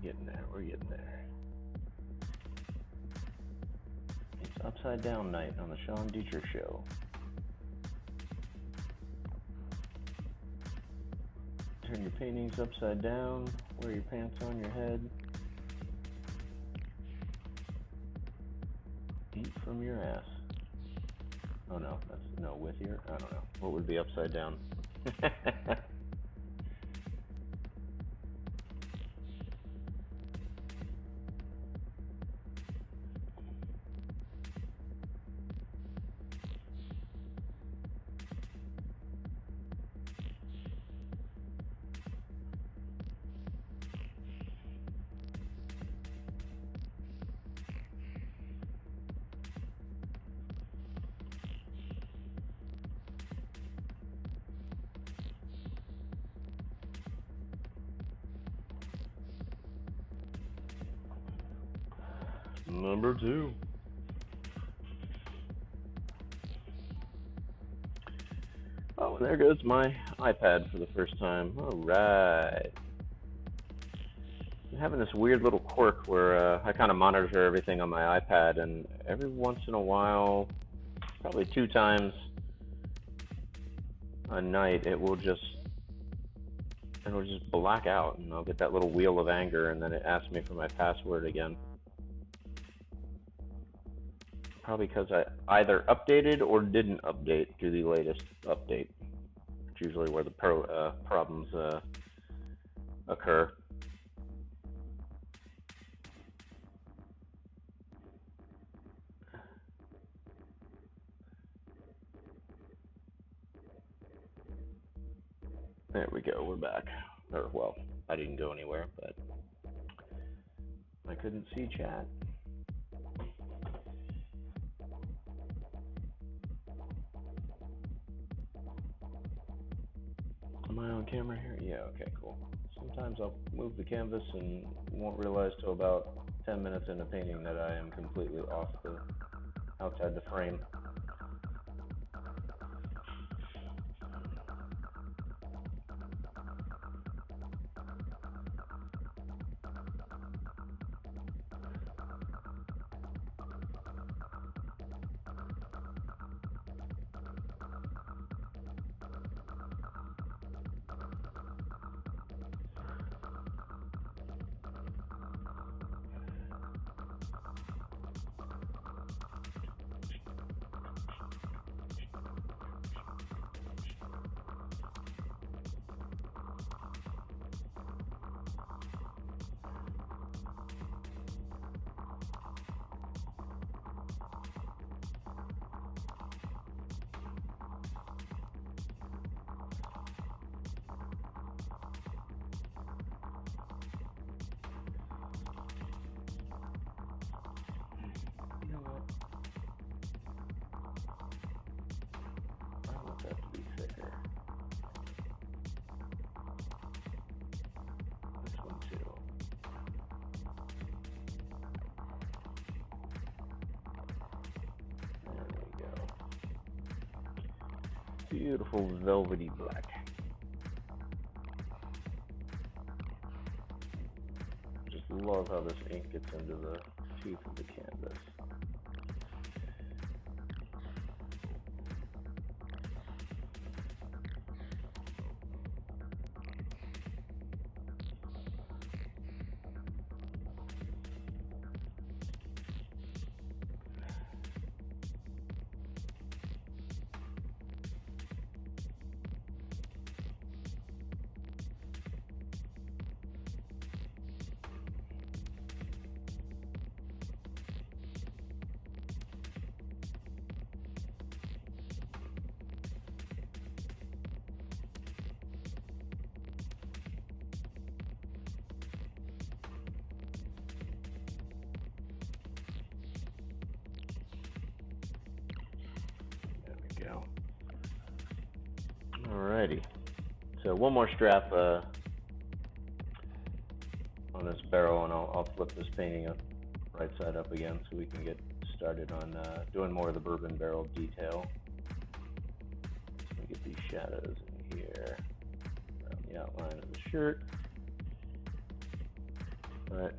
getting there. We're getting there. It's Upside Down Night on the Sean Dietrich Show. Turn your paintings upside down. Wear your pants on your head. Eat from your ass. Oh no, that's no with your. I don't know. What would be upside down? Number 2. Oh, and there goes my iPad for the first time. All right. I'm having this weird little quirk where I kind of monitor everything on my iPad, and every once in a while, probably 2 times a night, it'll just black out, and I'll get that little wheel of anger, and then it asks me for my password again. Probably because I either updated or didn't update to the latest update. It's usually where the problems occur. There we go, we're back. Or, well, I didn't go anywhere, but I couldn't see chat. Am I on camera here? Yeah, okay, cool. Sometimes I'll move the canvas and won't realize till about 10 minutes into painting that I am completely outside the frame. Beautiful velvety black. Just love how this ink gets into the teeth of the canvas. Alrighty, so one more strap on this barrel, and I'll flip this painting up right side up again so we can get started on doing more of the bourbon barrel detail. Let me get these shadows in here around the outline of the shirt. But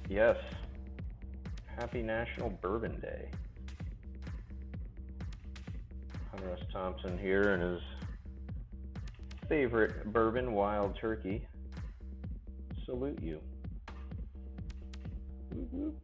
yes, happy National Bourbon Day. Hunter S. Thompson here and his favorite bourbon, Wild Turkey. Salute you. Woo-hoo.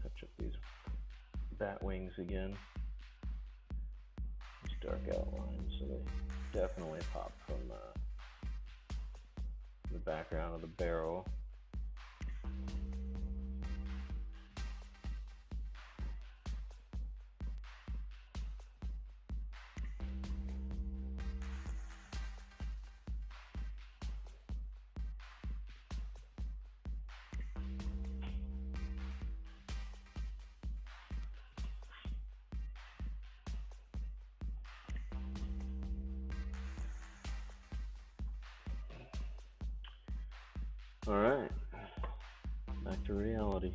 Touch up these bat wings again. These dark outlines, so they definitely pop from the background of the barrel. All right, back to reality.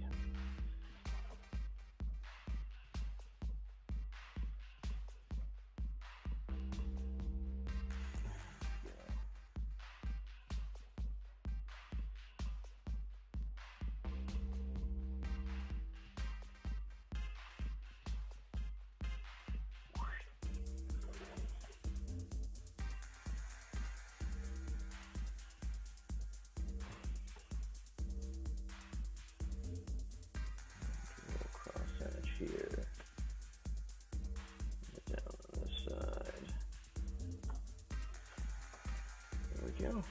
Here, down on this side. There we go.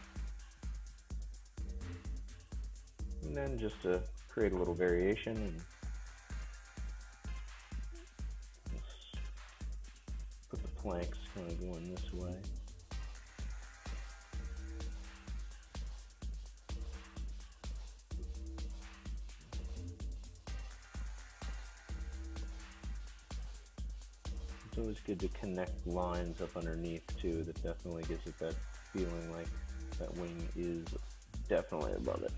And then just to create a little variation, and let's put the planks kind of going this way. It's always good to connect lines up underneath too. That definitely gives it that feeling like that wing is definitely above it.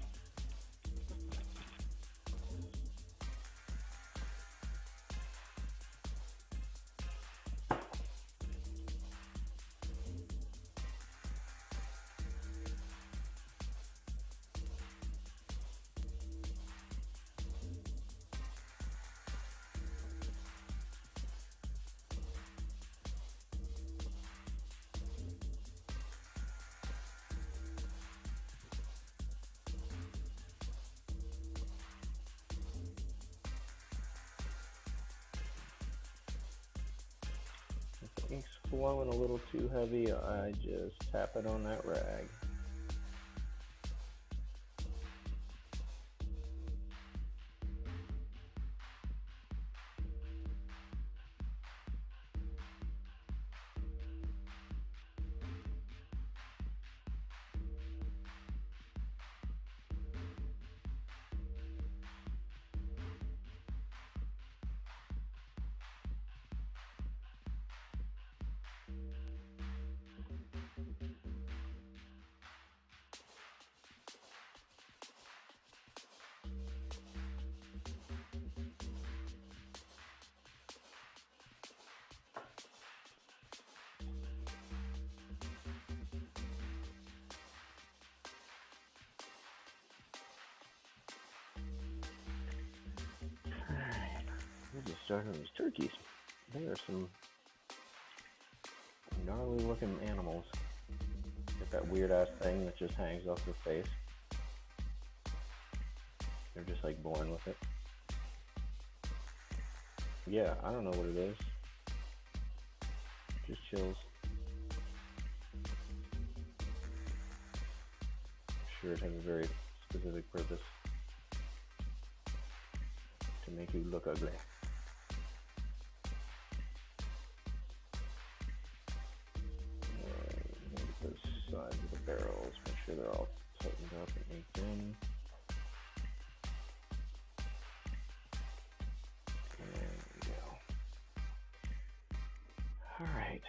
Ink's flowing a little too heavy, I just tap it on that rag. We'll just start on these turkeys. There are some gnarly looking animals. If With that weird ass thing that just hangs off the face. They're just like born with it. Yeah, I don't know what it is. Just chills. I'm sure it has a very specific purpose. To make you look ugly. Look at those sides of the barrels. Make sure they're all tightened up and inked in. There we go. All right.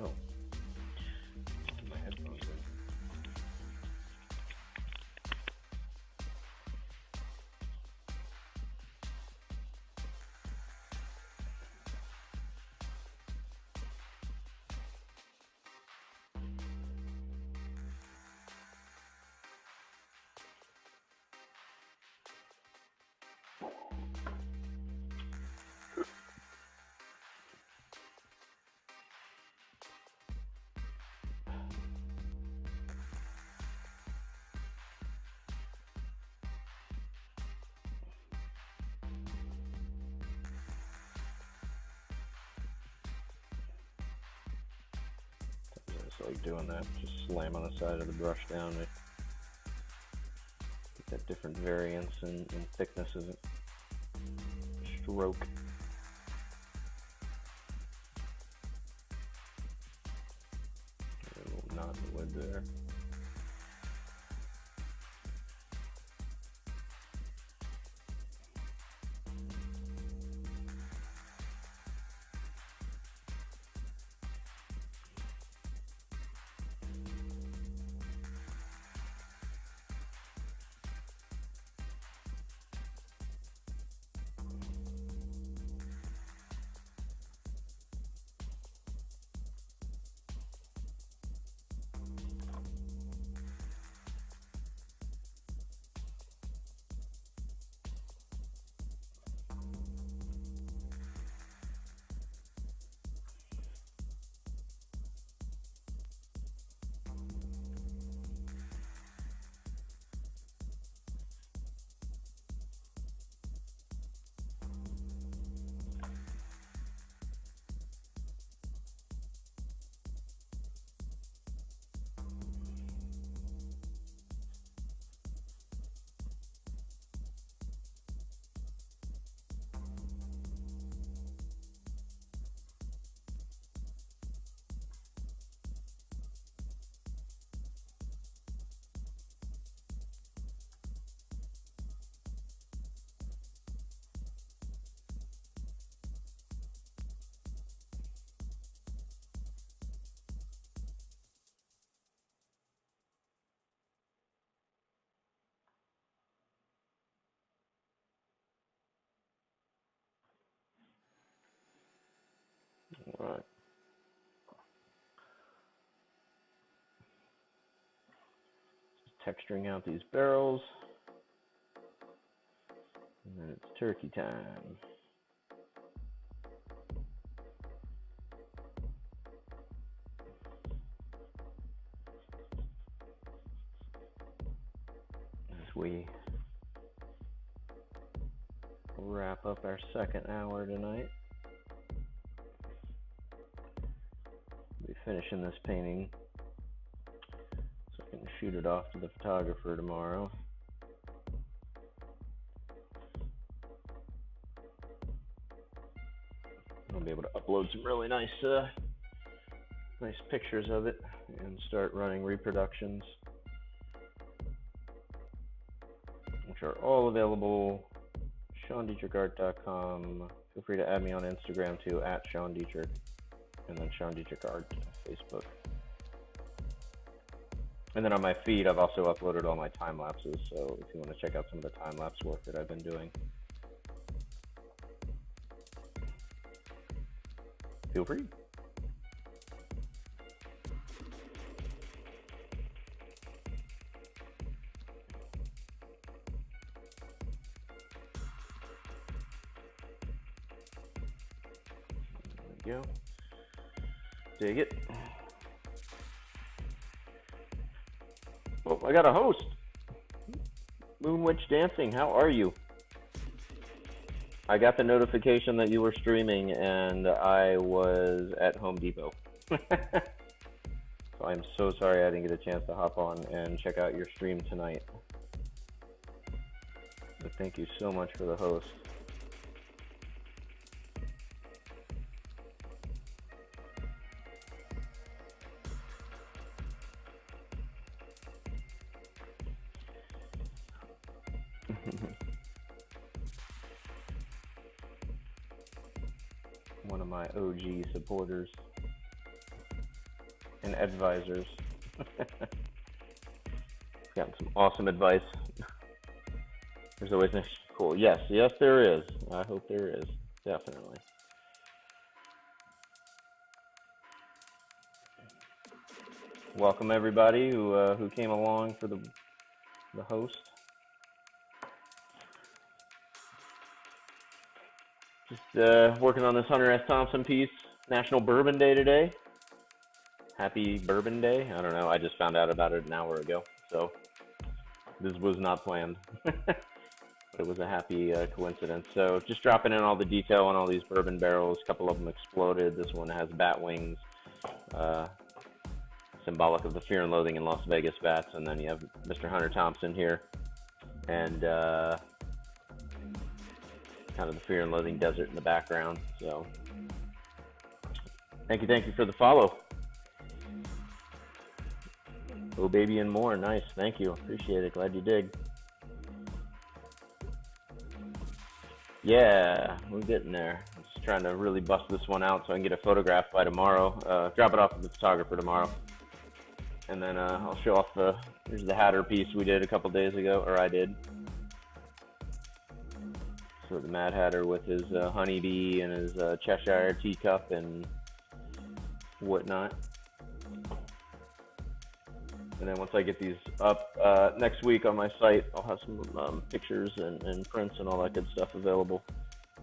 Oh, my headphones in. Just like doing that, just slam on the side of the brush down to get that different variance and thickness of the stroke. A little knot in the wood there. All right. Texturing out these barrels. And then it's turkey time. As we wrap up our second hour tonight. We'll be finishing this painting shoot it off to the photographer tomorrow. I'll be able to upload some really nice pictures of it and start running reproductions, which are all available. SeanDietrichArt.com. Feel free to add me on Instagram too, at Sean Dietrich, and then Sean Dietrich Art, Facebook. And then on my feed, I've also uploaded all my time lapses. So if you want to check out some of the time lapse work that I've been doing, feel free. There we go. Dig it. Oh, I got a host. Moon Witch Dancing, how are you? I got the notification that you were streaming, and I was at Home Depot. So I'm so sorry I didn't get a chance to hop on and check out your stream tonight. But thank you so much for the host. One of my OG supporters and advisors. Gotten some awesome advice. There's always nice, cool. Yes, there is. I hope there is, definitely. Welcome everybody who came along for the host. Just working on this Hunter S. Thompson piece. National Bourbon Day today. Happy Bourbon Day. I don't know. I just found out about it an hour ago. So this was not planned. But it was a happy coincidence. So just dropping in all the detail on all these bourbon barrels. A couple of them exploded. This one has bat wings. Symbolic of the Fear and Loathing in Las Vegas bats. And then you have Mr. Hunter Thompson here. And kind of the Fear and Loathing desert in the background. So thank you for the follow. Oh baby and more. Nice. Thank you. Appreciate it. Glad you dig. Yeah, we're getting there. I'm just trying to really bust this one out so I can get a photograph by tomorrow. Drop it off to the photographer tomorrow. And then I'll show off here's the Hatter piece we did a couple days ago, or I did. So the Mad Hatter with his honeybee and his Cheshire teacup and whatnot. And then once I get these up next week on my site, I'll have some pictures and prints and all that good stuff available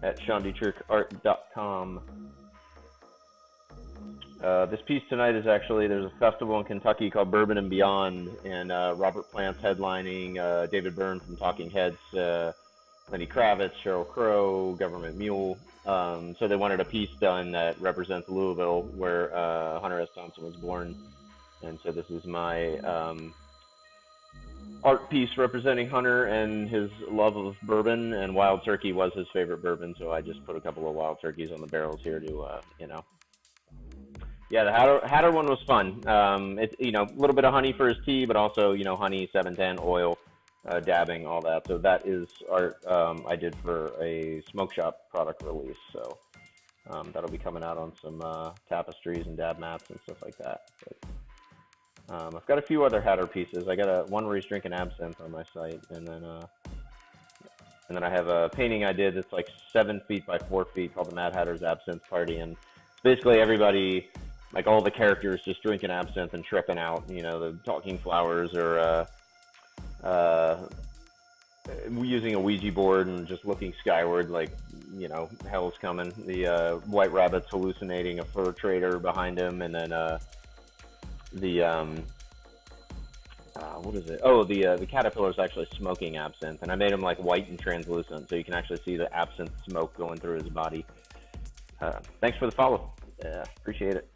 at SeanDietrichArt.com. This piece tonight is actually, there's a festival in Kentucky called Bourbon and Beyond, and Robert Plant's headlining, David Byrne from Talking Heads, Lenny Kravitz, Sheryl Crow, Government Mule. So they wanted a piece done that represents Louisville, where Hunter S. Thompson was born. And so this is my art piece representing Hunter and his love of bourbon, and Wild Turkey was his favorite bourbon, so I just put a couple of Wild Turkeys on the barrels here to, you know. Yeah, the Hatter one was fun. It's, you know, a little bit of honey for his tea, but also, you know, honey, 710, oil. Dabbing, all that. So that is art I did for a smoke shop product release. So that'll be coming out on some tapestries and dab mats and stuff like that. But, I've got a few other Hatter pieces. I got one where he's drinking absinthe on my site, and then I have a painting I did that's like 7 feet by 4 feet called the Mad Hatter's Absinthe Party, and it's basically everybody, like all the characters, just drinking absinthe and tripping out. You know, the talking flowers or using a Ouija board and just looking skyward like, you know, hell's coming. The White Rabbit's hallucinating a fur trader behind him, and then what is it? Oh, the caterpillar's actually smoking absinthe, and I made him like white and translucent so you can actually see the absinthe smoke going through his body. Thanks for the follow. Appreciate it.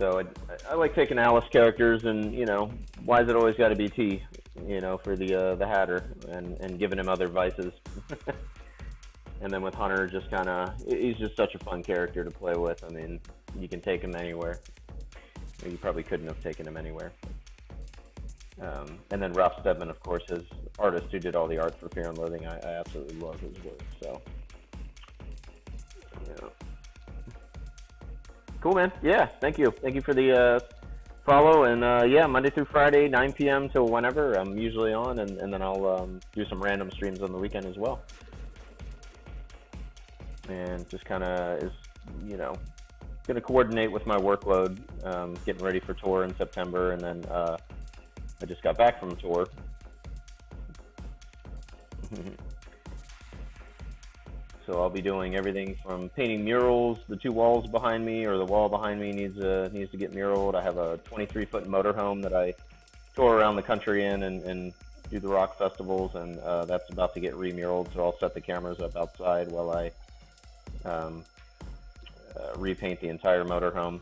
So I like taking Alice characters and, you know, why is it always got to be T, you know, for the Hatter, and giving him other vices. And then with Hunter, just kind of, he's just such a fun character to play with. I mean, you can take him anywhere. You probably couldn't have taken him anywhere. And then Ralph Steadman, of course, his artist who did all the art for Fear and Loathing. I absolutely love his work. So, yeah. Cool, man. Yeah, thank you. Thank you for the follow. And yeah, Monday through Friday, 9 p.m. till whenever. I'm usually on, and then I'll do some random streams on the weekend as well. And just kind of is, you know, going to coordinate with my workload, getting ready for tour in September, and then I just got back from tour. So I'll be doing everything from painting murals. The two walls behind me, or the wall behind me, needs to get muraled. I have a 23-foot motorhome that I tour around the country in and do the rock festivals, and that's about to get remuraled. So I'll set the cameras up outside while I repaint the entire motorhome.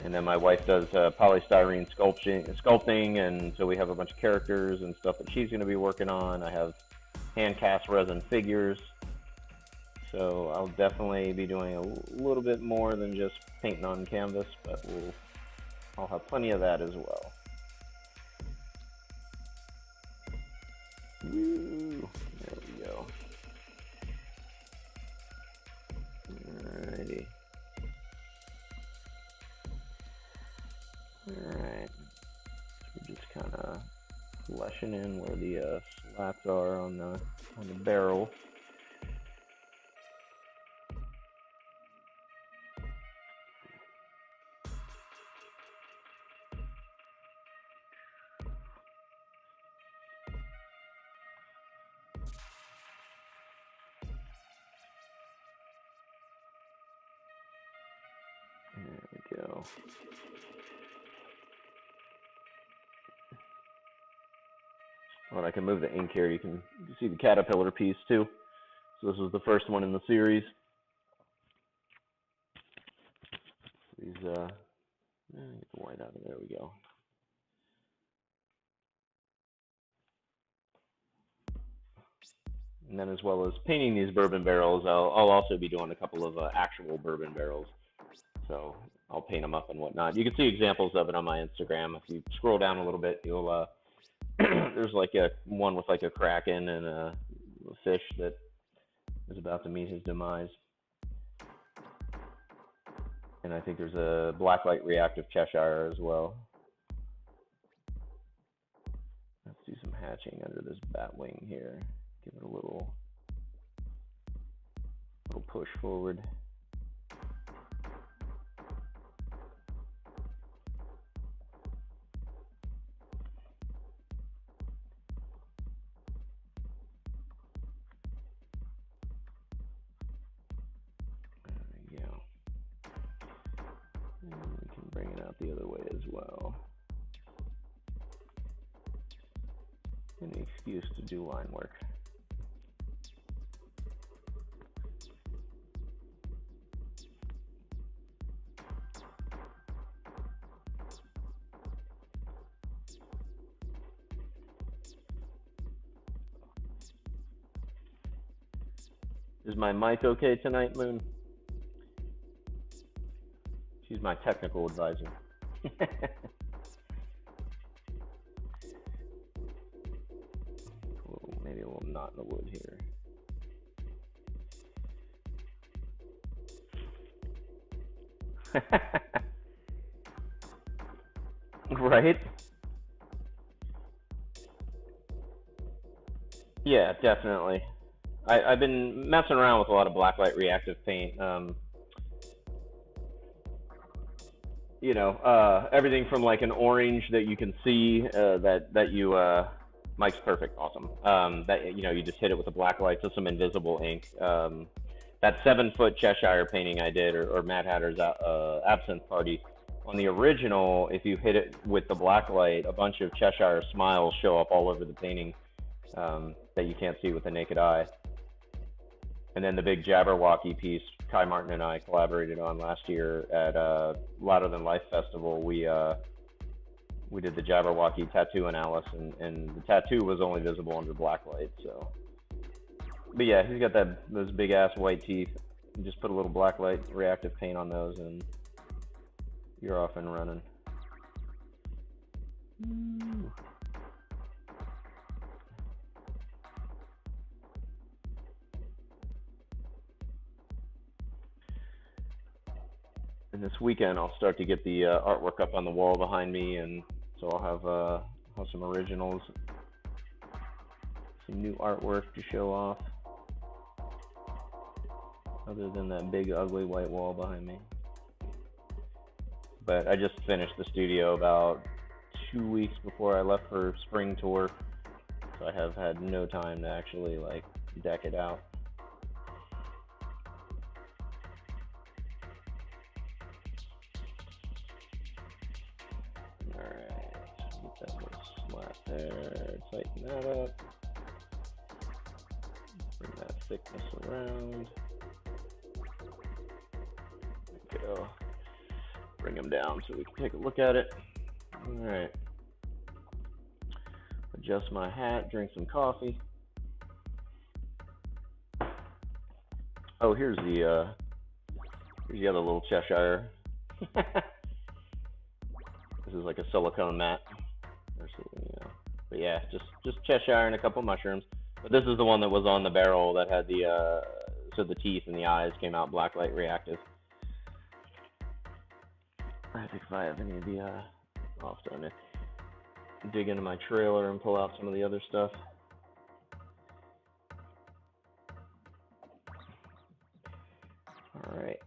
And then my wife does polystyrene sculpting, and so we have a bunch of characters and stuff that she's going to be working on. I have hand cast resin figures, so I'll definitely be doing a little bit more than just painting on canvas, but I'll have plenty of that as well. Woo, there we go. Alrighty. Alright, so we're just kind of fleshing in where the slats are on the barrel. There we go. Well, I can move the ink here. You can see the caterpillar piece too. So this is the first one in the series. These, get the white out of there. We go. And then, as well as painting these bourbon barrels, I'll also be doing a couple of actual bourbon barrels. So I'll paint them up and whatnot. You can see examples of it on my Instagram. If you scroll down a little bit, you'll there's like one with like a kraken and a fish that is about to meet his demise. And I think there's a blacklight reactive Cheshire as well. Let's do some hatching under this bat wing here. Give it a little push forward. Bring it out the other way as well. Any excuse to do line work. Is my mic okay tonight, Moon? She's my technical advisor. Maybe a little knot in the wood here. Right? Yeah, definitely. I've been messing around with a lot of blacklight reactive paint. You know, everything from like an orange that you can see that you Mike's perfect, awesome. That, you know, you just hit it with a black light to some invisible ink. That 7-foot Cheshire painting I did, or Mad Hatter's Absinthe Party, on the original, if you hit it with the black light, a bunch of Cheshire smiles show up all over the painting that you can't see with the naked eye. And then the big Jabberwocky piece, Kai Martin and I collaborated on last year at Louder Than Life Festival. We did the Jabberwocky tattoo in Alice, and the tattoo was only visible under black light. So, but yeah, he's got those big ass white teeth. You just put a little black light reactive paint on those, and you're off and running. And this weekend, I'll start to get the artwork up on the wall behind me, and so I'll have some originals, some new artwork to show off, other than that big ugly white wall behind me. But I just finished the studio about 2 weeks before I left for spring tour, so I have had no time to actually like deck it out. Alright, get that little slat there, tighten that up, bring that thickness around, there we go, bring them down so we can take a look at it. Alright, adjust my hat, drink some coffee. Oh, here's the other little Cheshire. This is like a silicone mat, but yeah, just Cheshire and a couple mushrooms. But this is the one that was on the barrel that had so the teeth and the eyes came out blacklight reactive. I think if I have any of the, I'll have to dig into my trailer and pull out some of the other stuff. All right.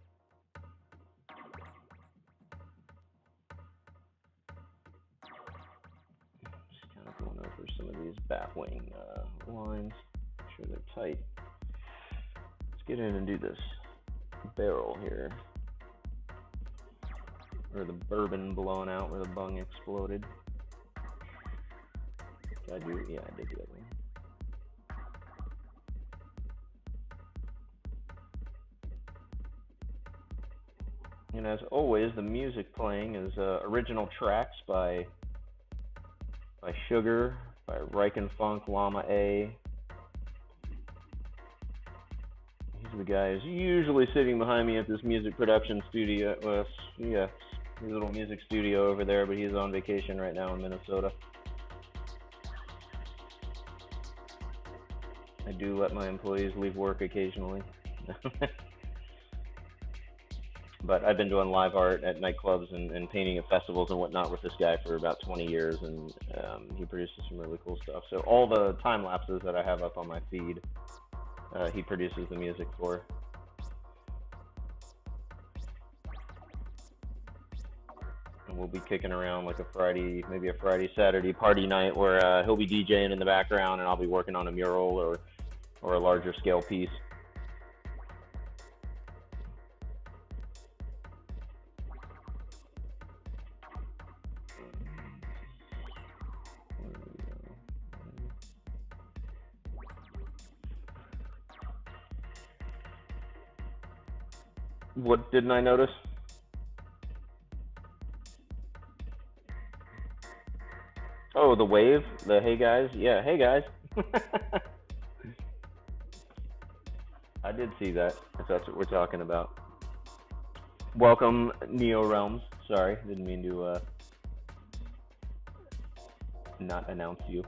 Just kind of going over some of these batwing lines, make sure they're tight. Let's get in and do this barrel here. Or the bourbon blown out where the bung exploded. Did I do? Yeah, I did do that one. And as always, the music playing is original tracks by Sugar, by Riken Funk, Llama A. He's the guy who's usually sitting behind me at this music production studio. Yeah, his little music studio over there, but he's on vacation right now in Minnesota. I do let my employees leave work occasionally. But I've been doing live art at nightclubs and painting at festivals and whatnot with this guy for about 20 years, and he produces some really cool stuff. So all the time lapses that I have up on my feed, he produces the music for. And we'll be kicking around like a Friday, maybe a Friday, Saturday party night where he'll be DJing in the background and I'll be working on a mural or a larger scale piece. What didn't I notice? Oh, the wave, the hey guys, yeah, hey guys. I did see that, if that's what we're talking about. Welcome, Neo Realms. Sorry, didn't mean to not announce you.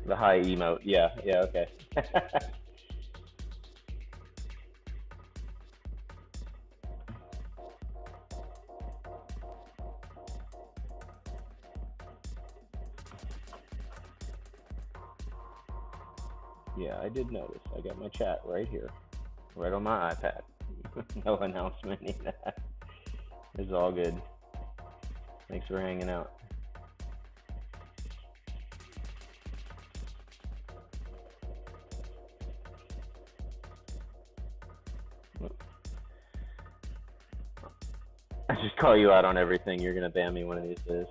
The high emote, yeah, okay. Yeah, I did notice. I got my chat right here, right on my iPad. No announcement, yeah. It's all good. Thanks for hanging out. I just call you out on everything. You're gonna ban me one of these days.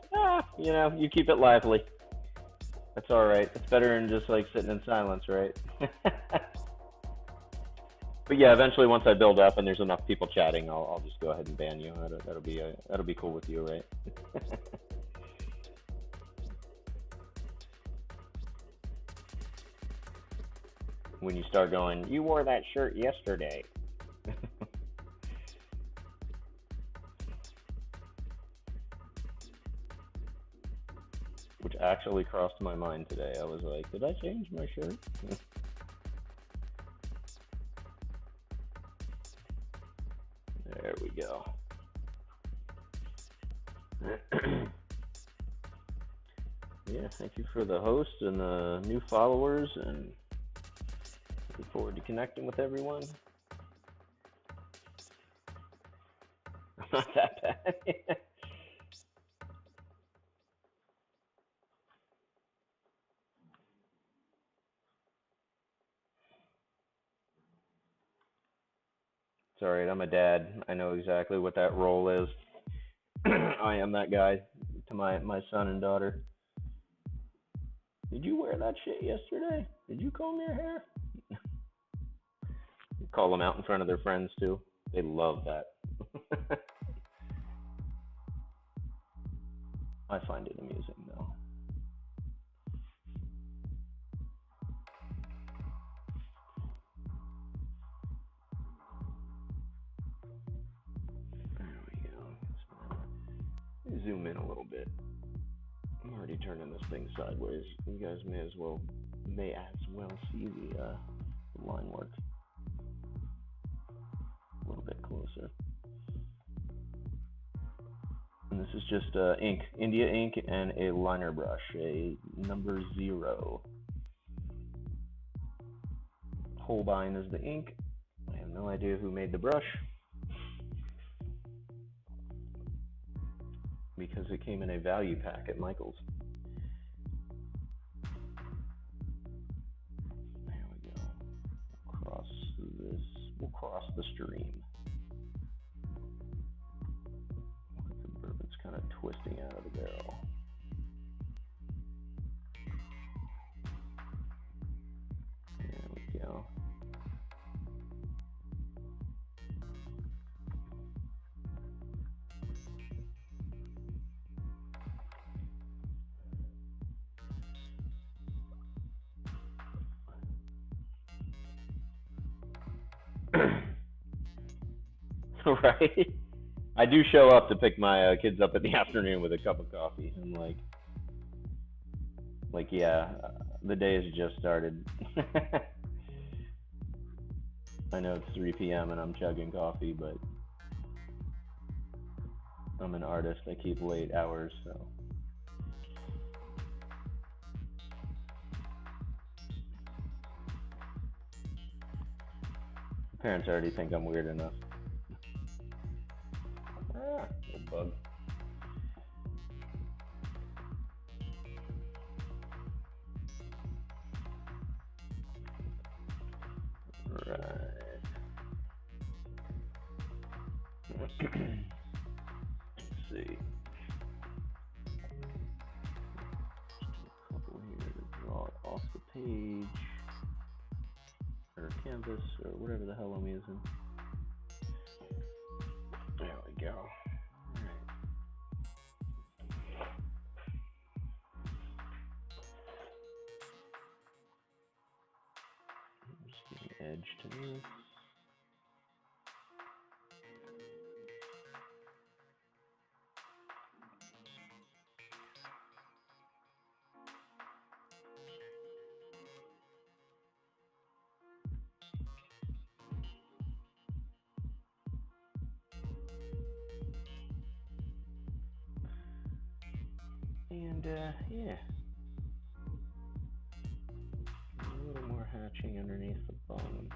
You know, you keep it lively. That's all right. It's better than just like sitting in silence, right? But yeah, eventually once I build up and there's enough people chatting, I'll just go ahead and ban you. That'll be cool with you, right? When you start going, you wore that shirt yesterday. Which actually crossed my mind today. I was like, did I change my shirt? There we go. Yeah, thank you for the host and the new followers, and looking forward to connecting with everyone. I'm not that bad. It's all right. I'm a dad. I know exactly what that role is. I am that guy to my son and daughter. Did you wear that shit yesterday? Did you comb your hair? Call them out in front of their friends too. They love that. I find it amusing though. There we go. Zoom in a little bit. I'm already turning this thing sideways. You guys may as well see the line work a little bit closer. And this is just ink, India ink, and a liner brush, a number 0. Holbein is the ink. I have no idea who made the brush, because it came in a value pack at Michael's. There we go. We'll cross the stream. The bourbon's kind of twisting out of the barrel. There we go. Right? I do show up to pick my kids up in the afternoon with a cup of coffee. I'm like, yeah, the day has just started. I know it's 3 p.m. and I'm chugging coffee, but I'm an artist. I keep late hours, so. Parents already think I'm weird enough. Little bug. Right. Let's see. A couple here to draw it off the page, or canvas, or whatever the hell I'm using. There we go. Edge to this. And yeah. A little more hatching underneath the bone.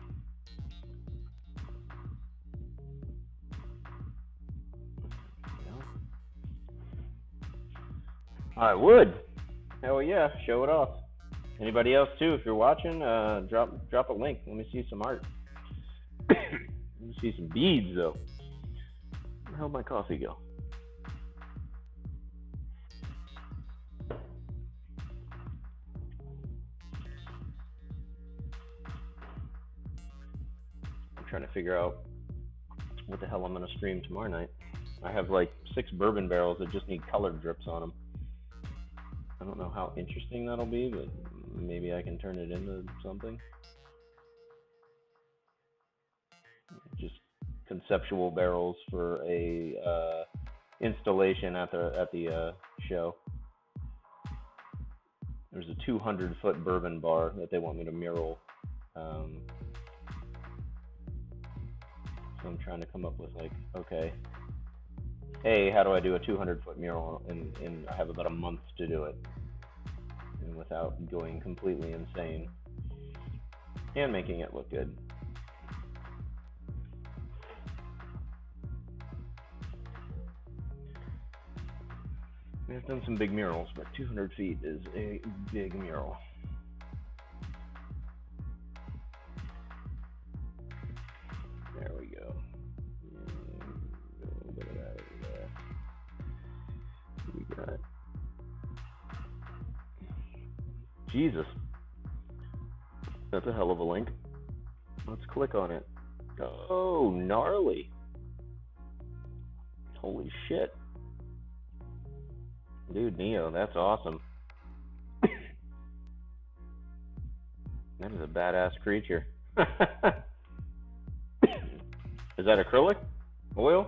I would. Hell yeah, show it off. Anybody else too, if you're watching, drop a link. Let me see some art. Let me see some beads though. Where the hell did my coffee go? trying to figure out what the hell I'm going to stream tomorrow night. I have like 6 bourbon barrels that just need colored drips on them. I don't know how interesting that'll be, but maybe I can turn it into something. Just conceptual barrels for a installation at the show. There's a 200-foot bourbon bar that they want me to mural. So I'm trying to come up with like, okay, hey, how do I do a 200-foot mural? And I have about a month to do it, and without going completely insane and making it look good. I've done some big murals, but 200 feet is a big mural. There we go. A little bit of that over there. We got. Jesus. That's a hell of a link. Let's click on it. Oh, gnarly. Holy shit. Dude, Neo, that's awesome. That is a badass creature. Is that acrylic? Oil?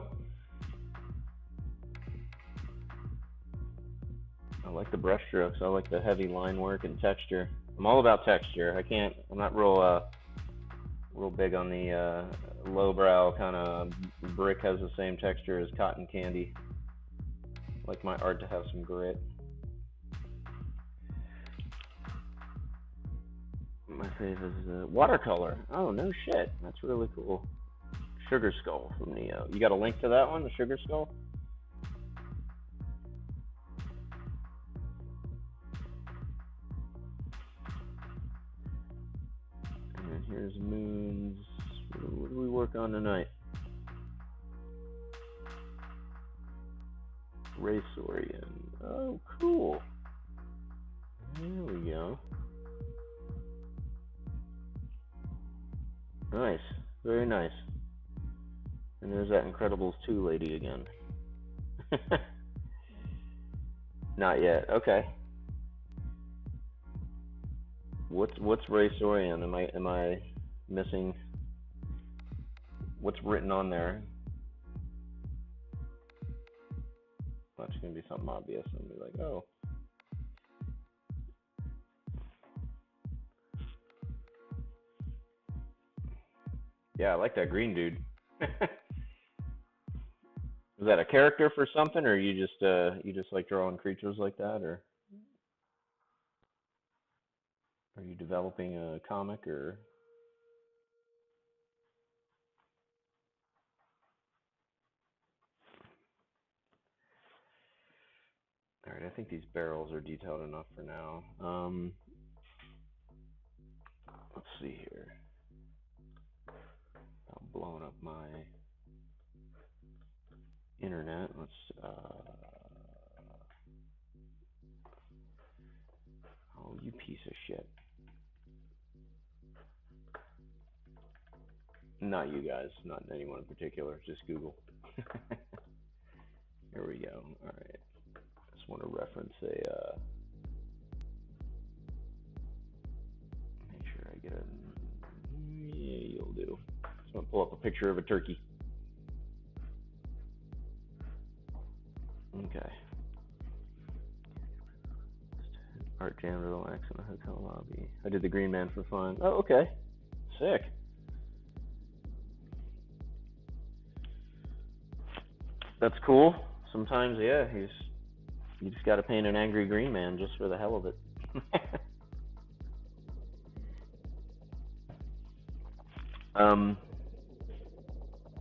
I like the brush strokes. I like the heavy line work and texture. I'm all about texture. I'm not real big on the lowbrow kind of brick has the same texture as cotton candy. I like my art to have some grit. My favorite is watercolor. Oh, no shit. That's really cool. Sugar Skull from Neo. You got a link to that one, the Sugar Skull? And here's Moons. What do we work on tonight? Racorian. Oh, cool. There we go. Nice. Very nice. And there's that Incredibles 2 lady again. Not yet. Okay. What's Racorian? Am I missing? What's written on there? That's gonna be something obvious. I'm gonna be like, oh. Yeah, I like that green dude. Is that a character for something, or you just like drawing creatures like that, or are you developing a comic, or? All right, I think these barrels are detailed enough for now. Let's see here. I'm blowing up my internet. Oh, you piece of shit. Not you guys, not anyone in particular, just Google. Here we go. All right. Just want to reference make sure I get a, yeah, you'll do. Just want to pull up a picture of a turkey. Okay. Art jam to relax in a hotel lobby. I did the Green Man for fun. Oh, okay. Sick. That's cool. Sometimes, yeah, you just got to paint an angry green man just for the hell of it.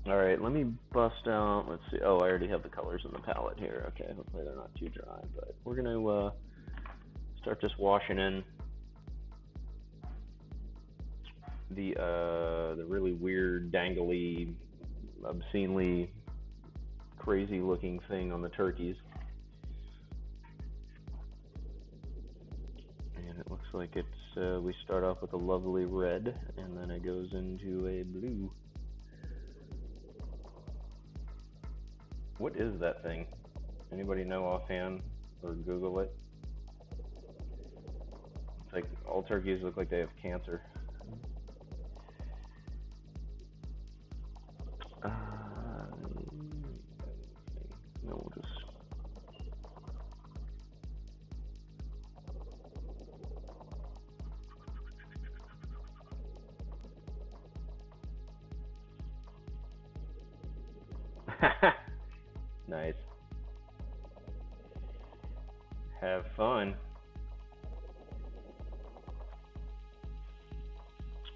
All right, let me bust out. Let's see. Oh, I already have the colors in the palette here. Okay, hopefully they're not too dry, but we're gonna start just washing in the really weird, dangly, obscenely crazy looking thing on the turkeys. And it looks like it's we start off with a lovely red, and then it goes into a blue. What is that thing? Anybody know offhand, or Google it? It's like all turkeys look like they have cancer. No, we'll just. Nice. Have fun.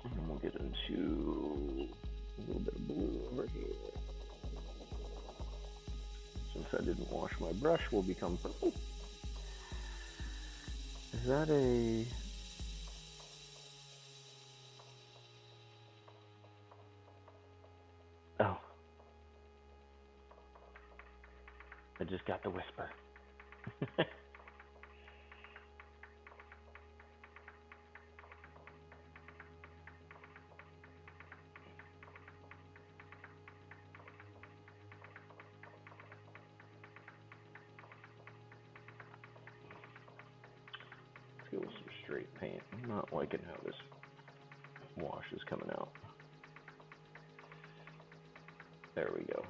And we'll get into a little bit of blue over here. Since I didn't wash my brush, will become purple. Is that a... Oh. I just got the whisper. Let's go with some straight paint. I'm not liking how this wash is coming out. There we go.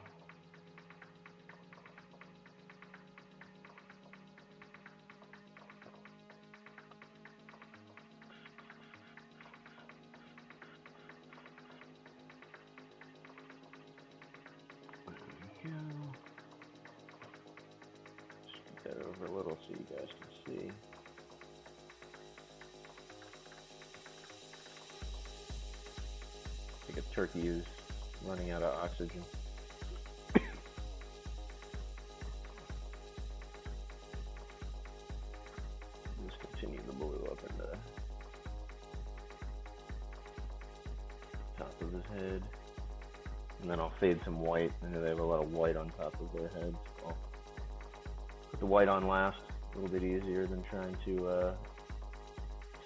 Scoot that over a little so you guys can see. I think a turkey is running out of oxygen. Just continue the blue up in the top of his head. And then I'll fade some white. I know they have a lot of white on top of their heads. I'll put the white on last. A little bit easier than trying to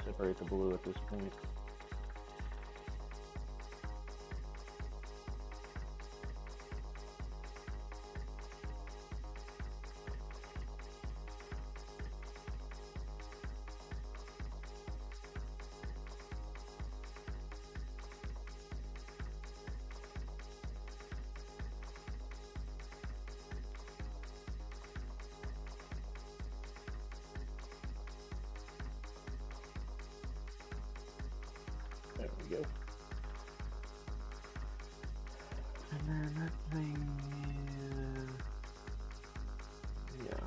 separate the blue at this point. There we go. And then that thing is, yeah.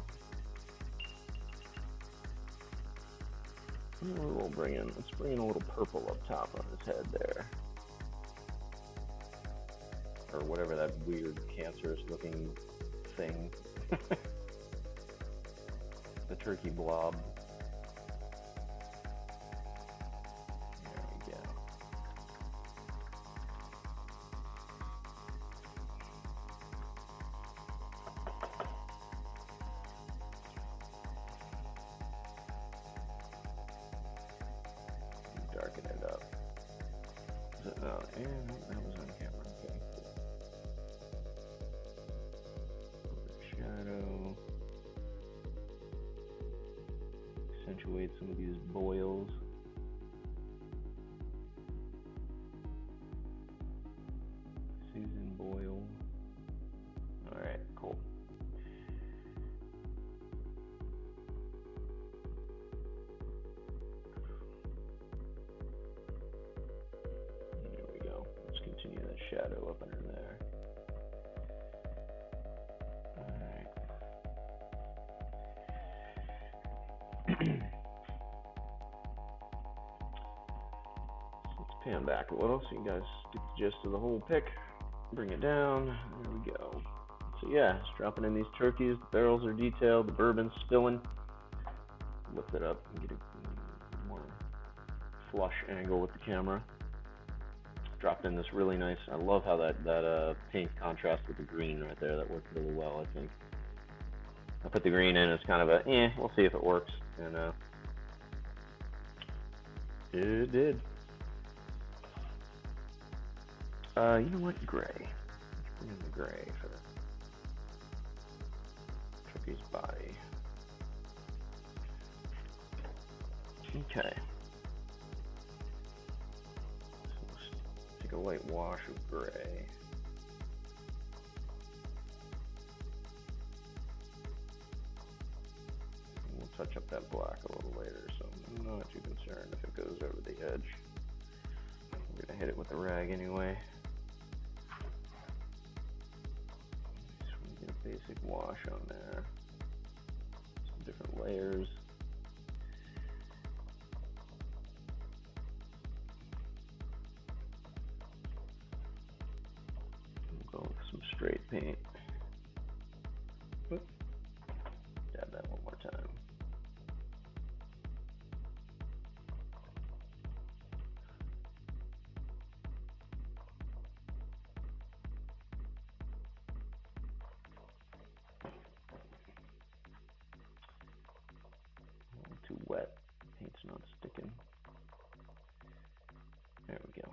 Let's bring in a little purple up top on his head there. Or whatever that weird cancerous looking thing. The turkey blob. Darken it up. Oh, and that was on camera. Okay, cool. Shadow. Accentuate some of these boils. Susan Boyle. Alright, cool. Continue that shadow up under there. Alright. So let's pan back a little so you guys get the gist of the whole pick. Bring it down. There we go. So yeah, just dropping in these turkeys. The barrels are detailed. The bourbon's spilling. Lift it up and get a more flush angle with the camera. Dropped in this really nice. I love how that pink contrasts with the green right there. That worked really well, I think. I put the green in as kind of a, we'll see if it works. And it did. You know what? Gray. Let's bring in the gray for turkey's body. Okay. So let's take a light wash of gray. We'll touch up that black a little later, so I'm not too concerned if it goes over the edge. I'm gonna hit it with the rag anyway. Just want to get a basic wash on there. Some different layers. We'll go with some straight paint. Whoop. Dab that one more time. Too wet, paint's not sticking. There we go.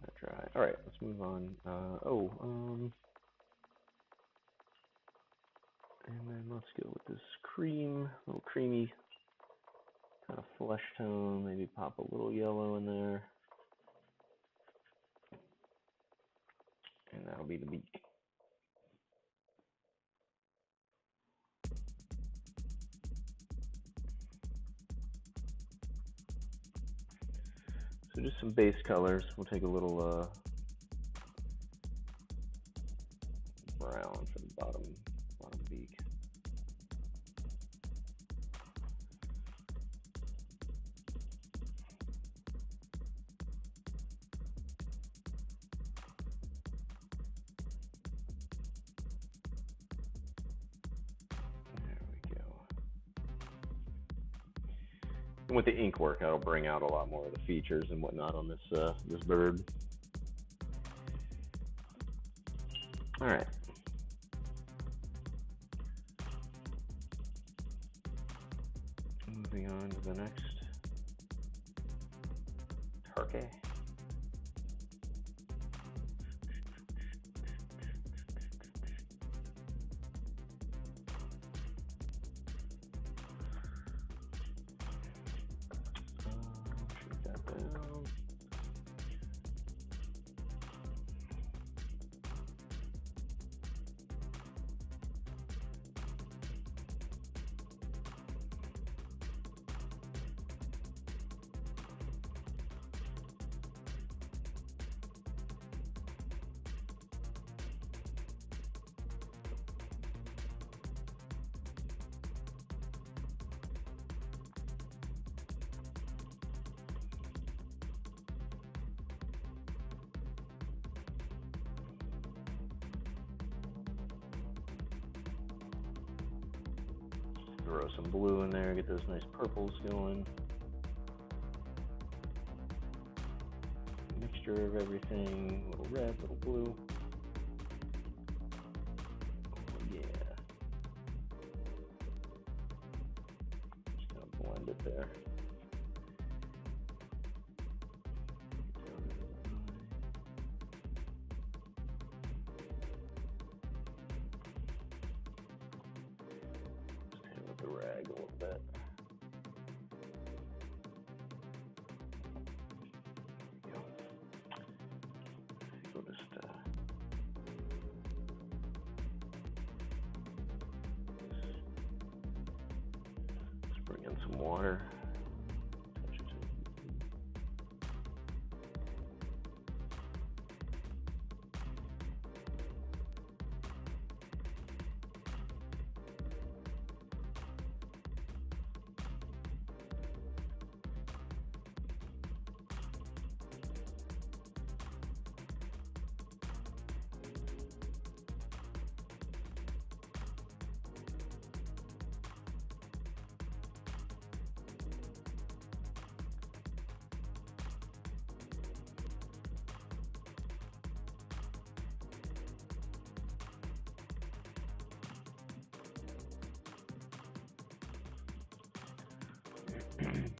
That dry. All right, let's move on. And then let's go with this cream, a little creamy kind of flesh tone. Maybe pop a little yellow in there, and that'll be the beak. So just some base colors. We'll take a little brown for the bottom beak. With the ink work, that'll bring out a lot more of the features and whatnot on this bird. All right. Moving on to the next turkey. Throw some blue in there, get those nice purples going. Mixture of everything, a little red, a little blue. Oh, yeah. Just gonna blend it there. The rag a little bit. There we go. We'll just bring in some water. Touch it.